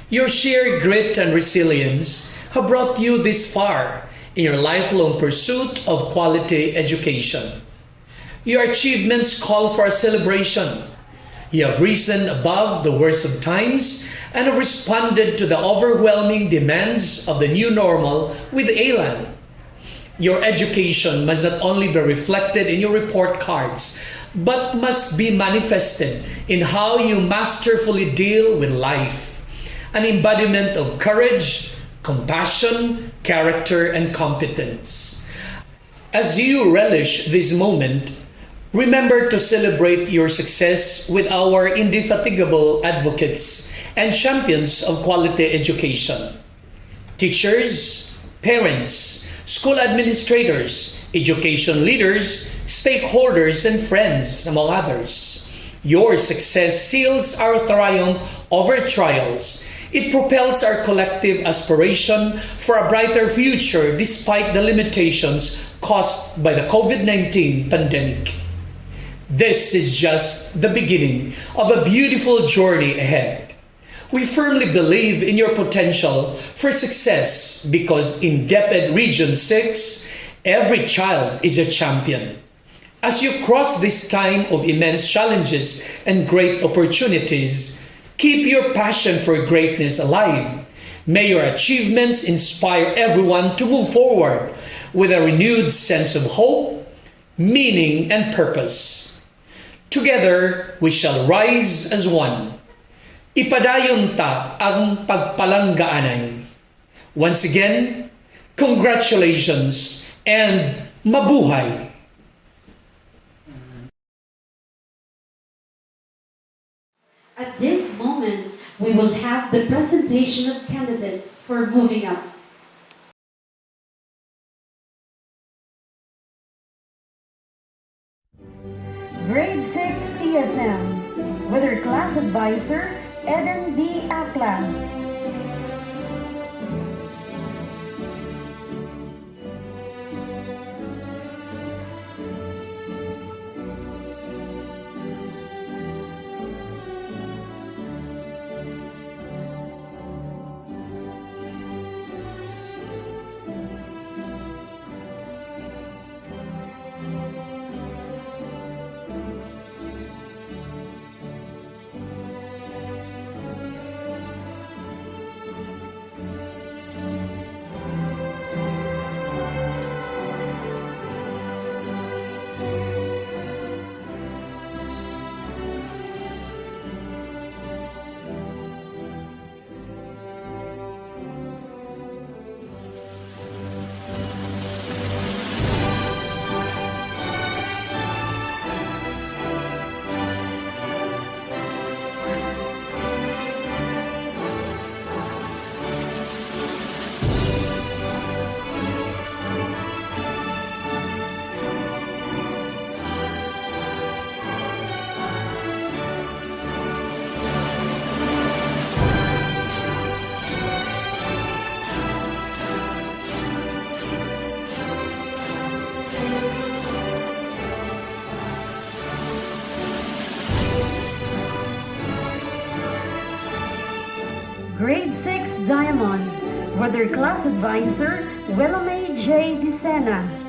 Your sheer grit and resilience have brought you this far in your lifelong pursuit of quality education. Your achievements call for a celebration. You have risen above the worst of times and have responded to the overwhelming demands of the new normal with elan. Your education must not only be reflected in your report cards, but must be manifested in how you masterfully deal with life. An embodiment of courage, compassion, character, and competence. As you relish this moment, remember to celebrate your success with our indefatigable advocates and champions of quality education. Teachers, parents, school administrators, education leaders, stakeholders, and friends, among others. Your success seals our triumph over trials. It propels our collective aspiration for a brighter future despite the limitations caused by the COVID-19 pandemic. This is just the beginning of a beautiful journey ahead. We firmly believe in your potential for success because in DepEd Region 6, every child is a champion. As you cross this time of immense challenges and great opportunities, keep your passion for greatness alive. May your achievements inspire everyone to move forward with a renewed sense of hope, meaning, and purpose. Together, we shall rise as one. Ipadayon ta ang pagpalanggaanay. Once again, congratulations and mabuhay! At this moment, we will have the presentation of candidates for moving up. Grade 6 TSM, with her class advisor, Eden B. Akla. Grade 6 Diamond, with their class advisor, Willamay J. Dicena.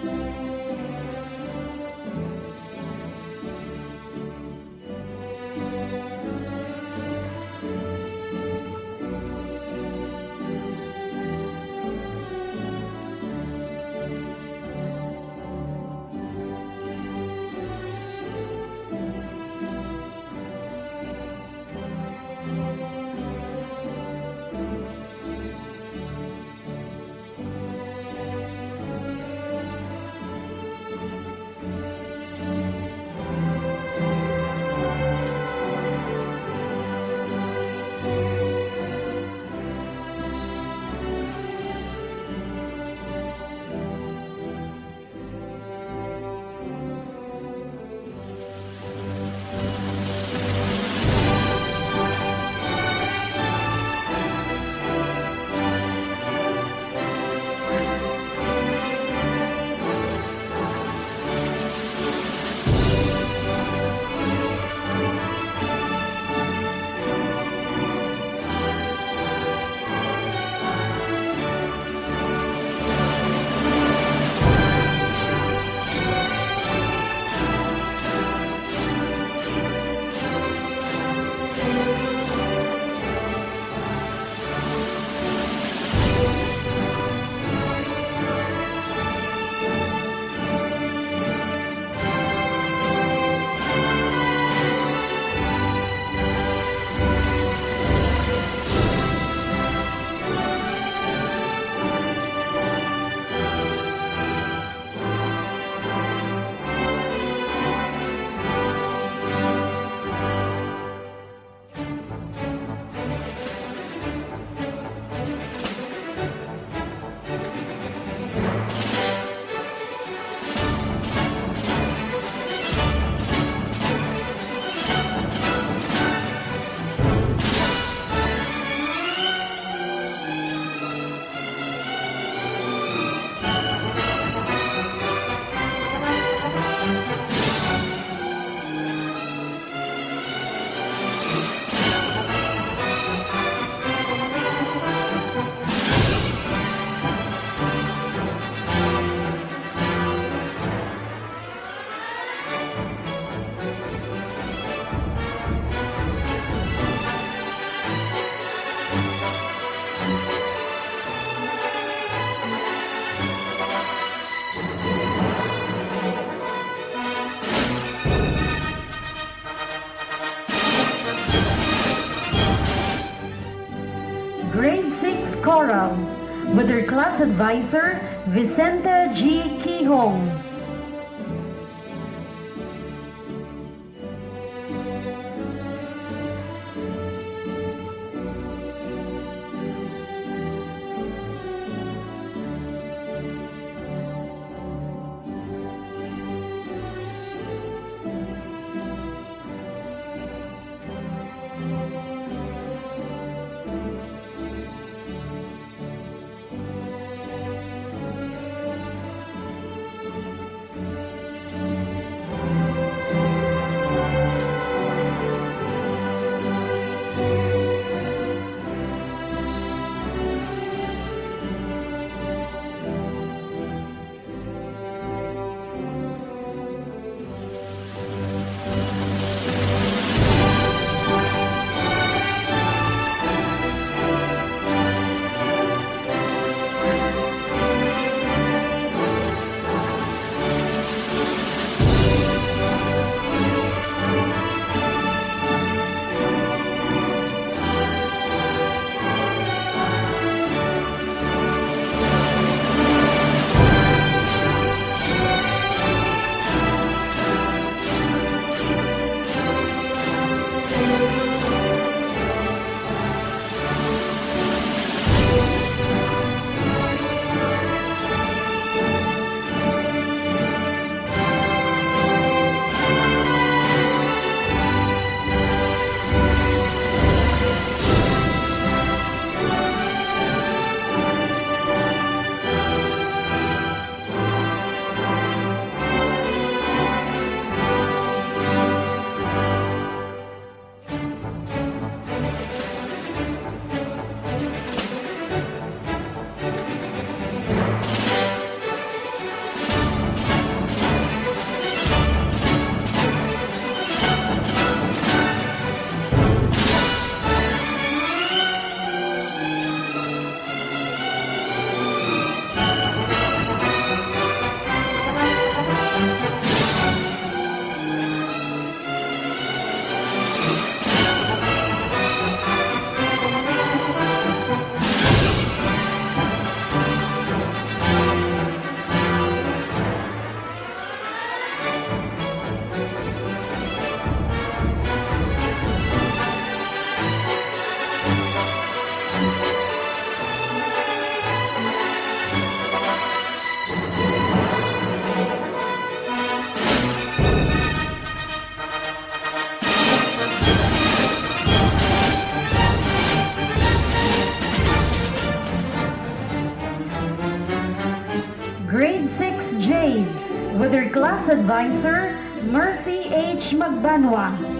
Choral with their class advisor, Vicente G. Quijong. Grade 6 Jade with her class advisor, Mercy H. Magbanwa.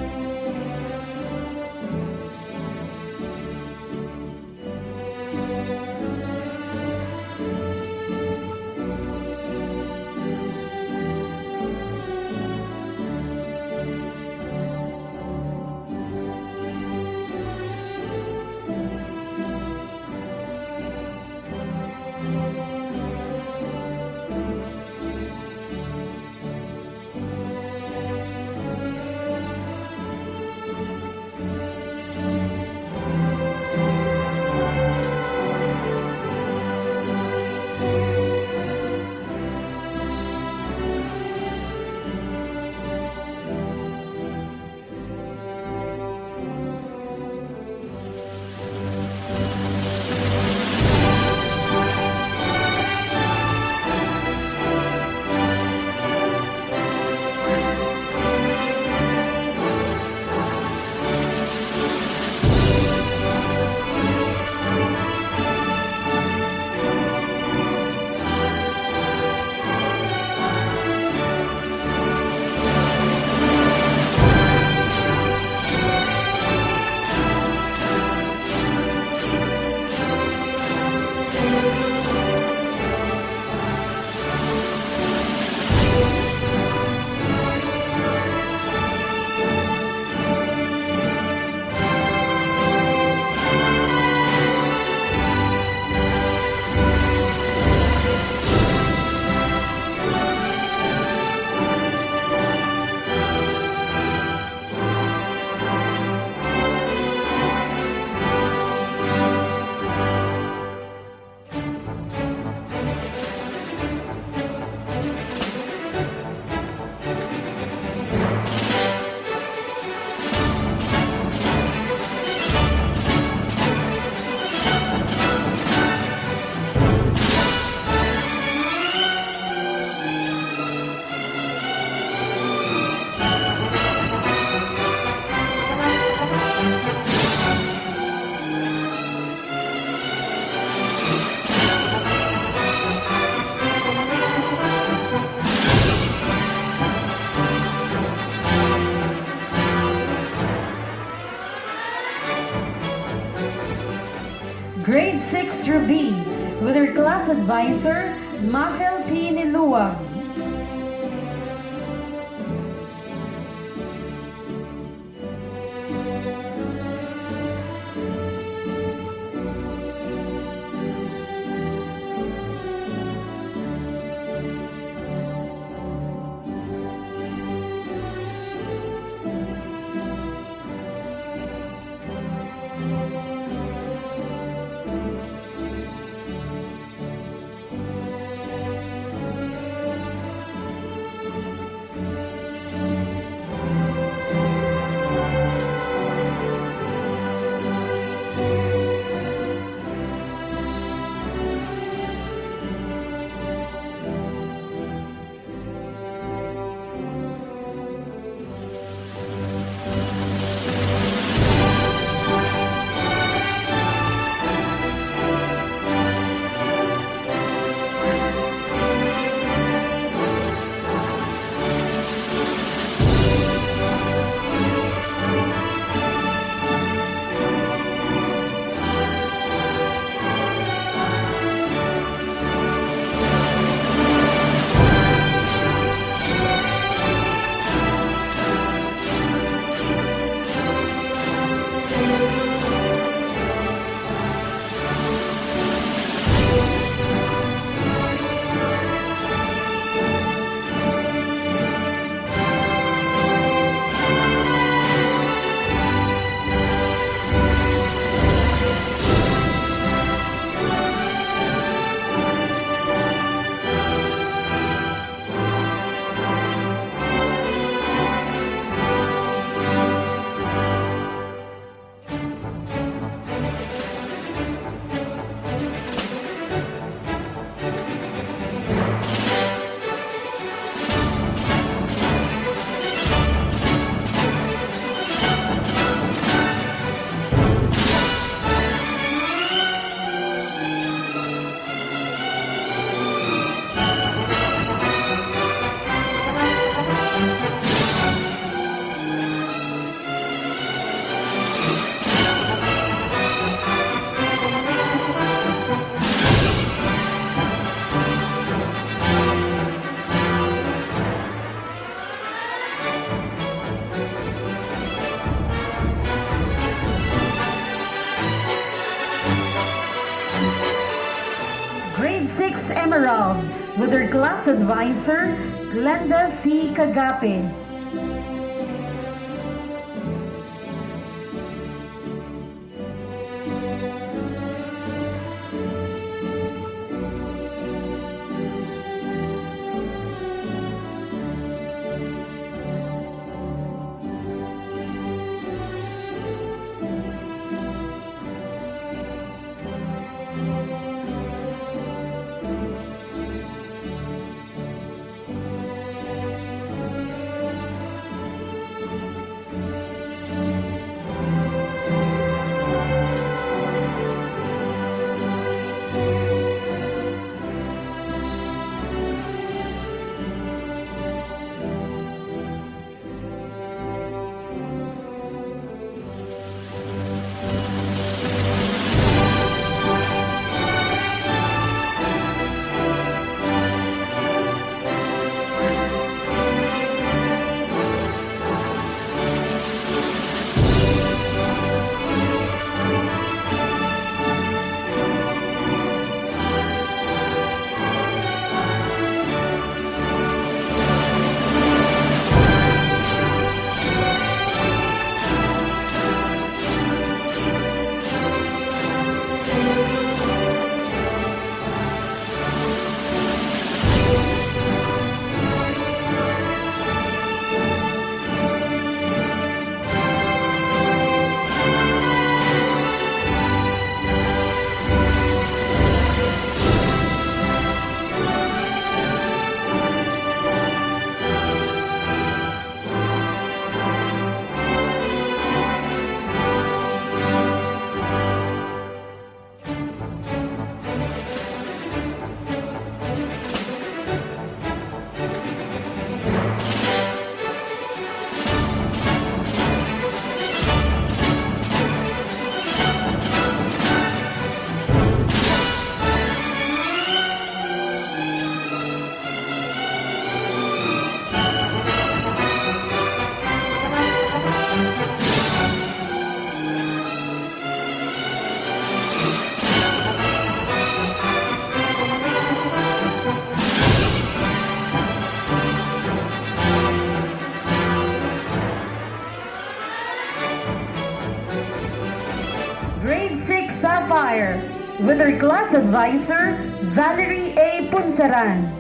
Grade 6 Ruby with her class advisor, Mafel P. Niluwag. Grade 6 Emerald with her class advisor, Glenda C. Kagape. Grade 6 Sapphire, with her class advisor, Valerie A. Punsaran.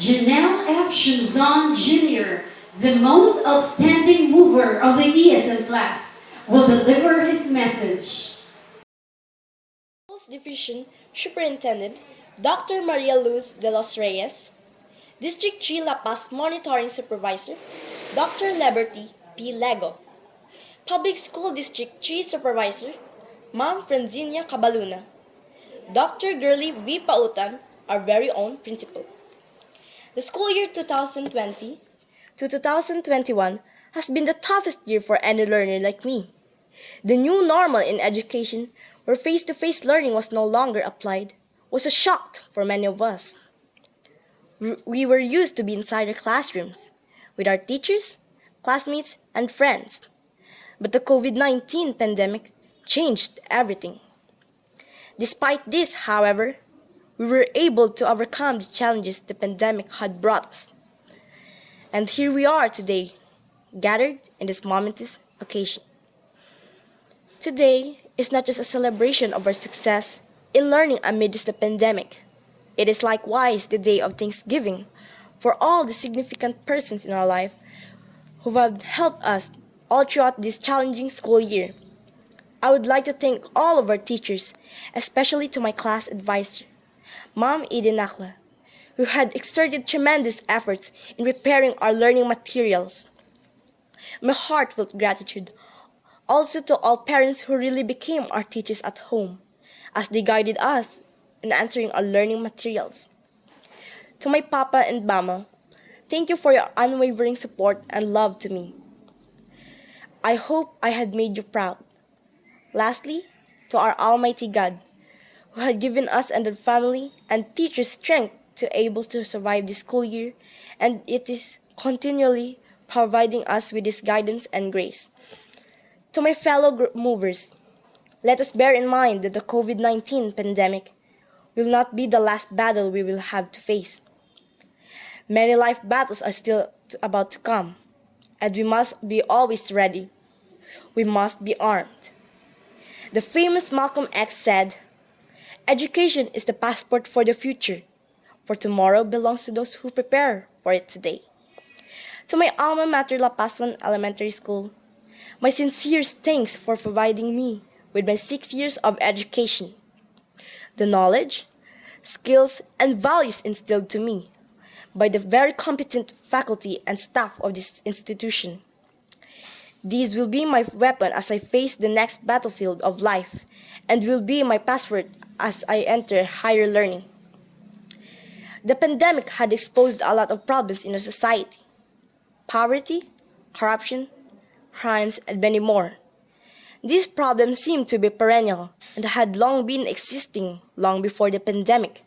Janelle F. Shunzon Jr., the most outstanding mover of the ESM class, will deliver his message. Schools Division Superintendent Dr. Maria Luz de los Reyes, District 3 La Paz Monitoring Supervisor Dr. Liberty P. Lego, Public School District 3 Supervisor Ma'am Franzinia Cabaluna, Dr. Gurley V. Pautan, our very own principal. The school year 2020 to 2021 has been the toughest year for any learner like me. The new normal in education, where face-to-face learning was no longer applied, was a shock for many of us. We were used to be inside our classrooms, with our teachers, classmates, and friends. But the COVID-19 pandemic changed everything. Despite this, however, we were able to overcome the challenges the pandemic had brought us. And here we are today, gathered in this momentous occasion. Today is not just a celebration of our success in learning amidst the pandemic. It is likewise the day of Thanksgiving for all the significant persons in our life who have helped us all throughout this challenging school year. I would like to thank all of our teachers, especially to my class advisor, Ma'am Eden Nakla, who had exerted tremendous efforts in preparing our learning materials. My heartfelt gratitude also to all parents who really became our teachers at home, as they guided us in answering our learning materials. To my Papa and Mama, thank you for your unwavering support and love to me. I hope I had made you proud. Lastly, to our Almighty God, who had given us and the family and teachers strength to able to survive this school year, and it is continually providing us with His guidance and grace. To my fellow movers, let us bear in mind that the COVID-19 pandemic will not be the last battle we will have to face. Many life battles are still about to come, and we must be always ready. We must be armed. The famous Malcolm X said, "Education is the passport for the future, for tomorrow belongs to those who prepare for it today." To my alma mater, Paz I Elementary School, my sincere thanks for providing me with my 6 years of education. The knowledge, skills, and values instilled to me by the very competent faculty and staff of this institution. These will be my weapon as I face the next battlefield of life and will be my password as I enter higher learning. The pandemic had exposed a lot of problems in our society: poverty, corruption, crimes, and many more. These problems seemed to be perennial and had long been existing long before the pandemic.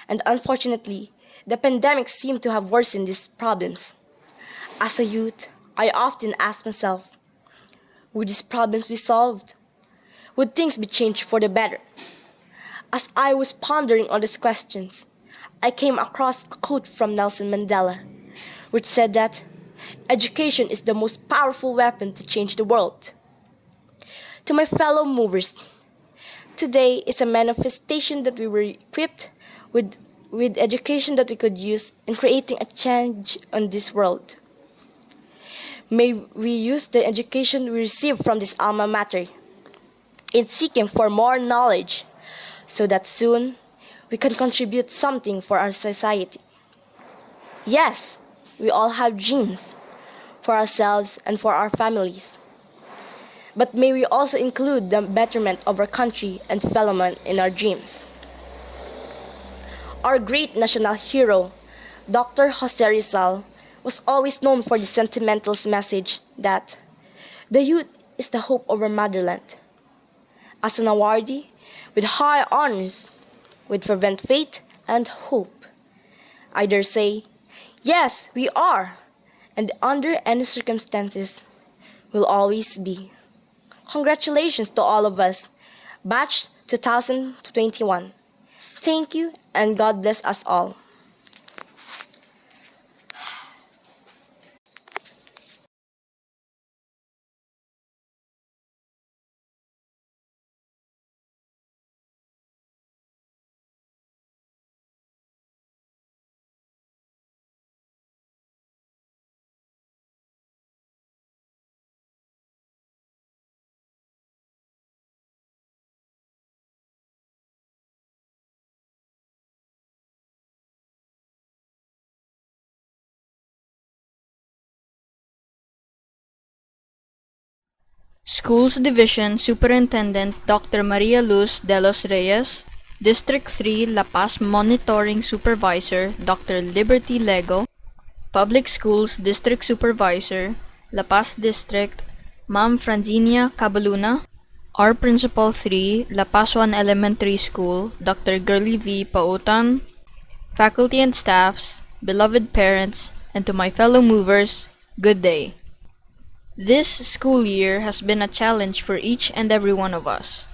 And unfortunately, the pandemic seemed to have worsened these problems. As a youth, I often asked myself, would these problems be solved? Would things be changed for the better? As I was pondering on these questions, I came across a quote from Nelson Mandela, which said that education is the most powerful weapon to change the world. To my fellow movers, today is a manifestation that we were equipped with education that we could use in creating a change on this world. May we use the education we receive from this alma mater in seeking for more knowledge so that soon we can contribute something for our society. Yes, we all have dreams for ourselves and for our families. But may we also include the betterment of our country and fellow men in our dreams. Our great national hero, Dr. Jose Rizal, was always known for the sentimental message that the youth is the hope of our motherland. As an awardee with high honors, with fervent faith and hope, I dare say, yes, we are, and under any circumstances, will always be. Congratulations to all of us, Batch 2021. Thank you, and God bless us all. Schools Division Superintendent Dr. Maria Luz de los Reyes, District 3 La Paz Monitoring Supervisor Dr. Liberty Lego, Public Schools District Supervisor, La Paz District, Ma'am Franzinia Cabaluna, our Principal 3, La Paz I Elementary School, Dr. Girly V. Pautan, faculty and staffs, beloved parents, and to my fellow movers, good day. This school year has been a challenge for each and every one of us.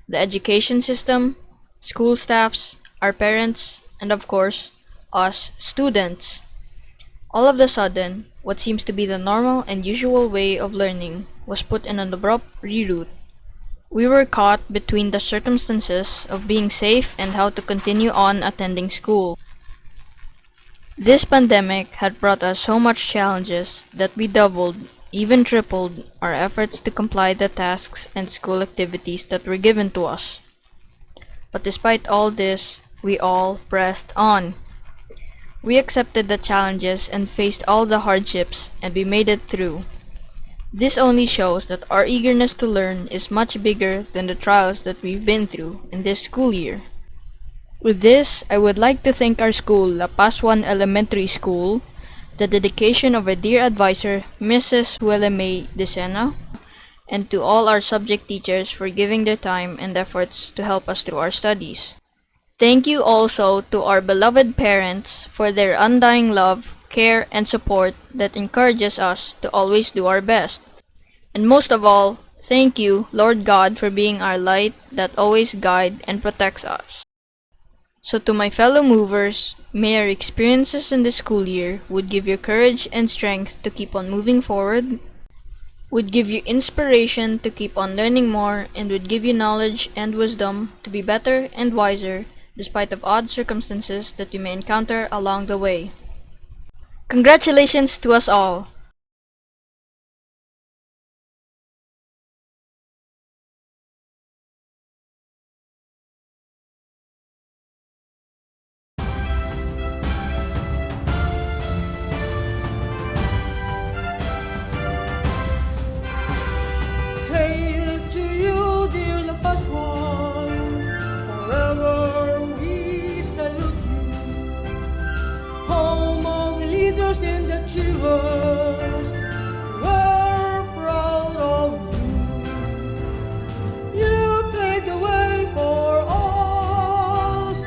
The education system, school staffs, our parents, and of course, us students. All of a sudden, what seems to be the normal and usual way of learning was put in an abrupt reroute. We were caught between the circumstances of being safe and how to continue on attending school. This pandemic had brought us so much challenges that we doubled, even tripled, our efforts to comply the tasks and school activities that were given to us. But despite all this, we all pressed on. We accepted the challenges and faced all the hardships, and we made it through. This only shows that our eagerness to learn is much bigger than the trials that we've been through in this school year. With this, I would like to thank our school, La Paz I Elementary School, the dedication of our dear advisor, Mrs. May Decena, and to all our subject teachers for giving their time and efforts to help us through our studies. Thank you also to our beloved parents for their undying love, care, and support that encourages us to always do our best. And most of all, thank you, Lord God, for being our light that always guides and protects us. So to my fellow movers, may our experiences in this school year would give you courage and strength to keep on moving forward, would give you inspiration to keep on learning more, and would give you knowledge and wisdom to be better and wiser despite of odd circumstances that you may encounter along the way. Congratulations to us all! Hail to you, dear La Paz One, forever we salute you. Home of leaders and achievers, we're proud of you. You paved the way for us,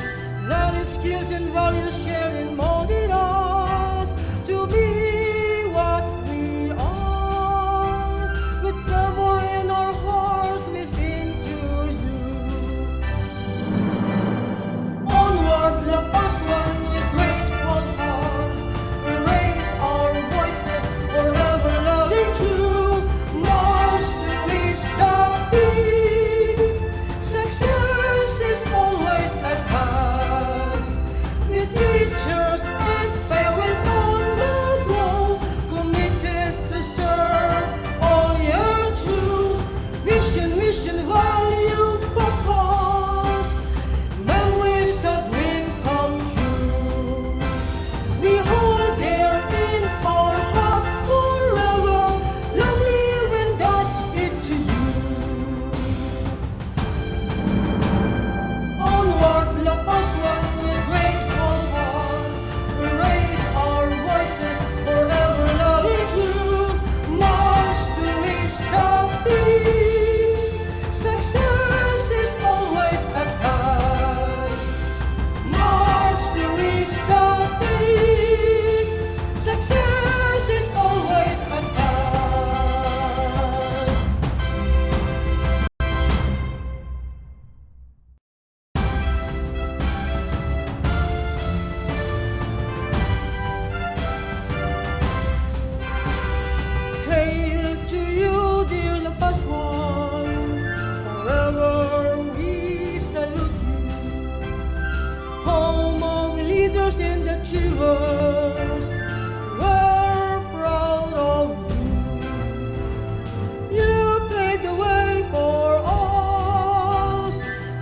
learning skills and values sharing molded us to be what we are. With fervor in our hearts we sing to you. Onward, La Paz One, with grateful hearts, we raise our voices, forever loving you. March to reach the peak. Success is always at hand. With teachers and parents on the go, committed to serve all year through. Mission, value, focus. Memories a dream come true. We hold there in our hearts forever. Long live and Godspeed to you. Onward, La Paz One, with grateful hearts, we raise our voices, forever loving you. March to reach the peak. Success is always at hand. March to reach the peak. Success is always at hand. Hail to you, dear La Paz One, forever we salute you. Home of leaders and achievers, we're proud of you. You paved the way for us,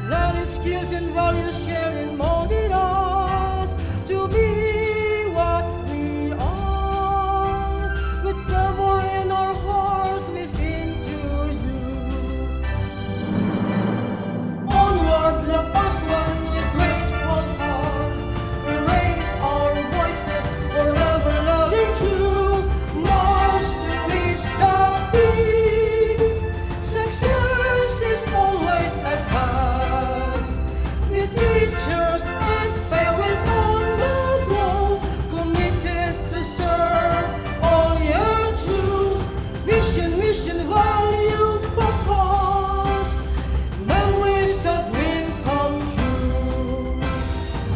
learning skills and values sharing molded us to be what we are. With fervor in our hearts we sing to you. Onward, La Paz One, with grateful hearts, we raise our voices, forever loving you. March to reach the peak. Success is always at hand. With teachers and parents on the go, committed to serve all year through. Mission, value, focus. Memories a dream come true.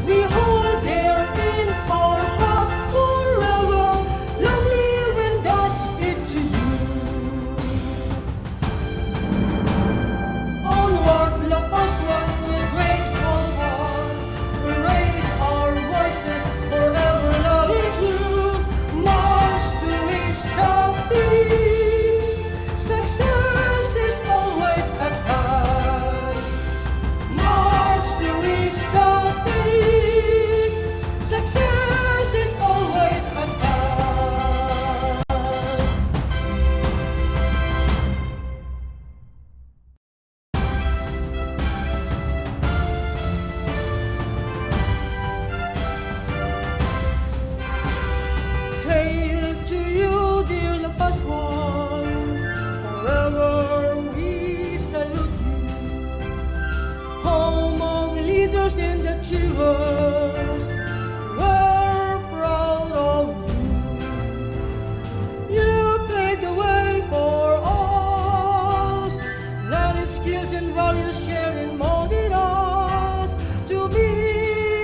We hold there in our hearts forever. Long live and Godspeed to you. Onward, La Paz One, with grateful hearts, we raise our voices, forever loving you. March to reach the peak. Success is always at hand. March to reach the peak. Success is always at hand. Hail to you, dear La Paz One, forever we salute you. Home of leaders and achievers, we're proud of you. You paved the way for us, learning skills and values sharing molded us to be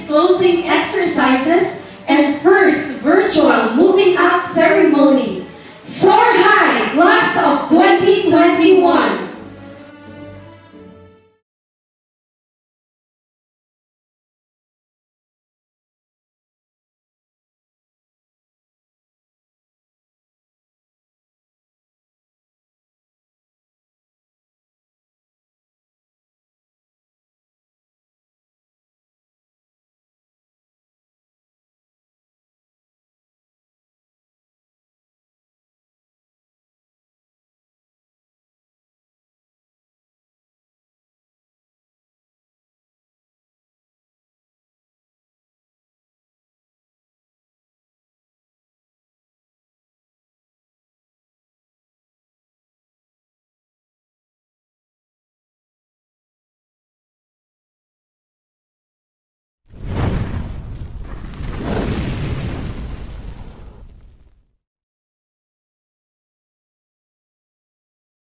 closing exercises and first virtual moving out ceremony. Soar High, Class of 2021.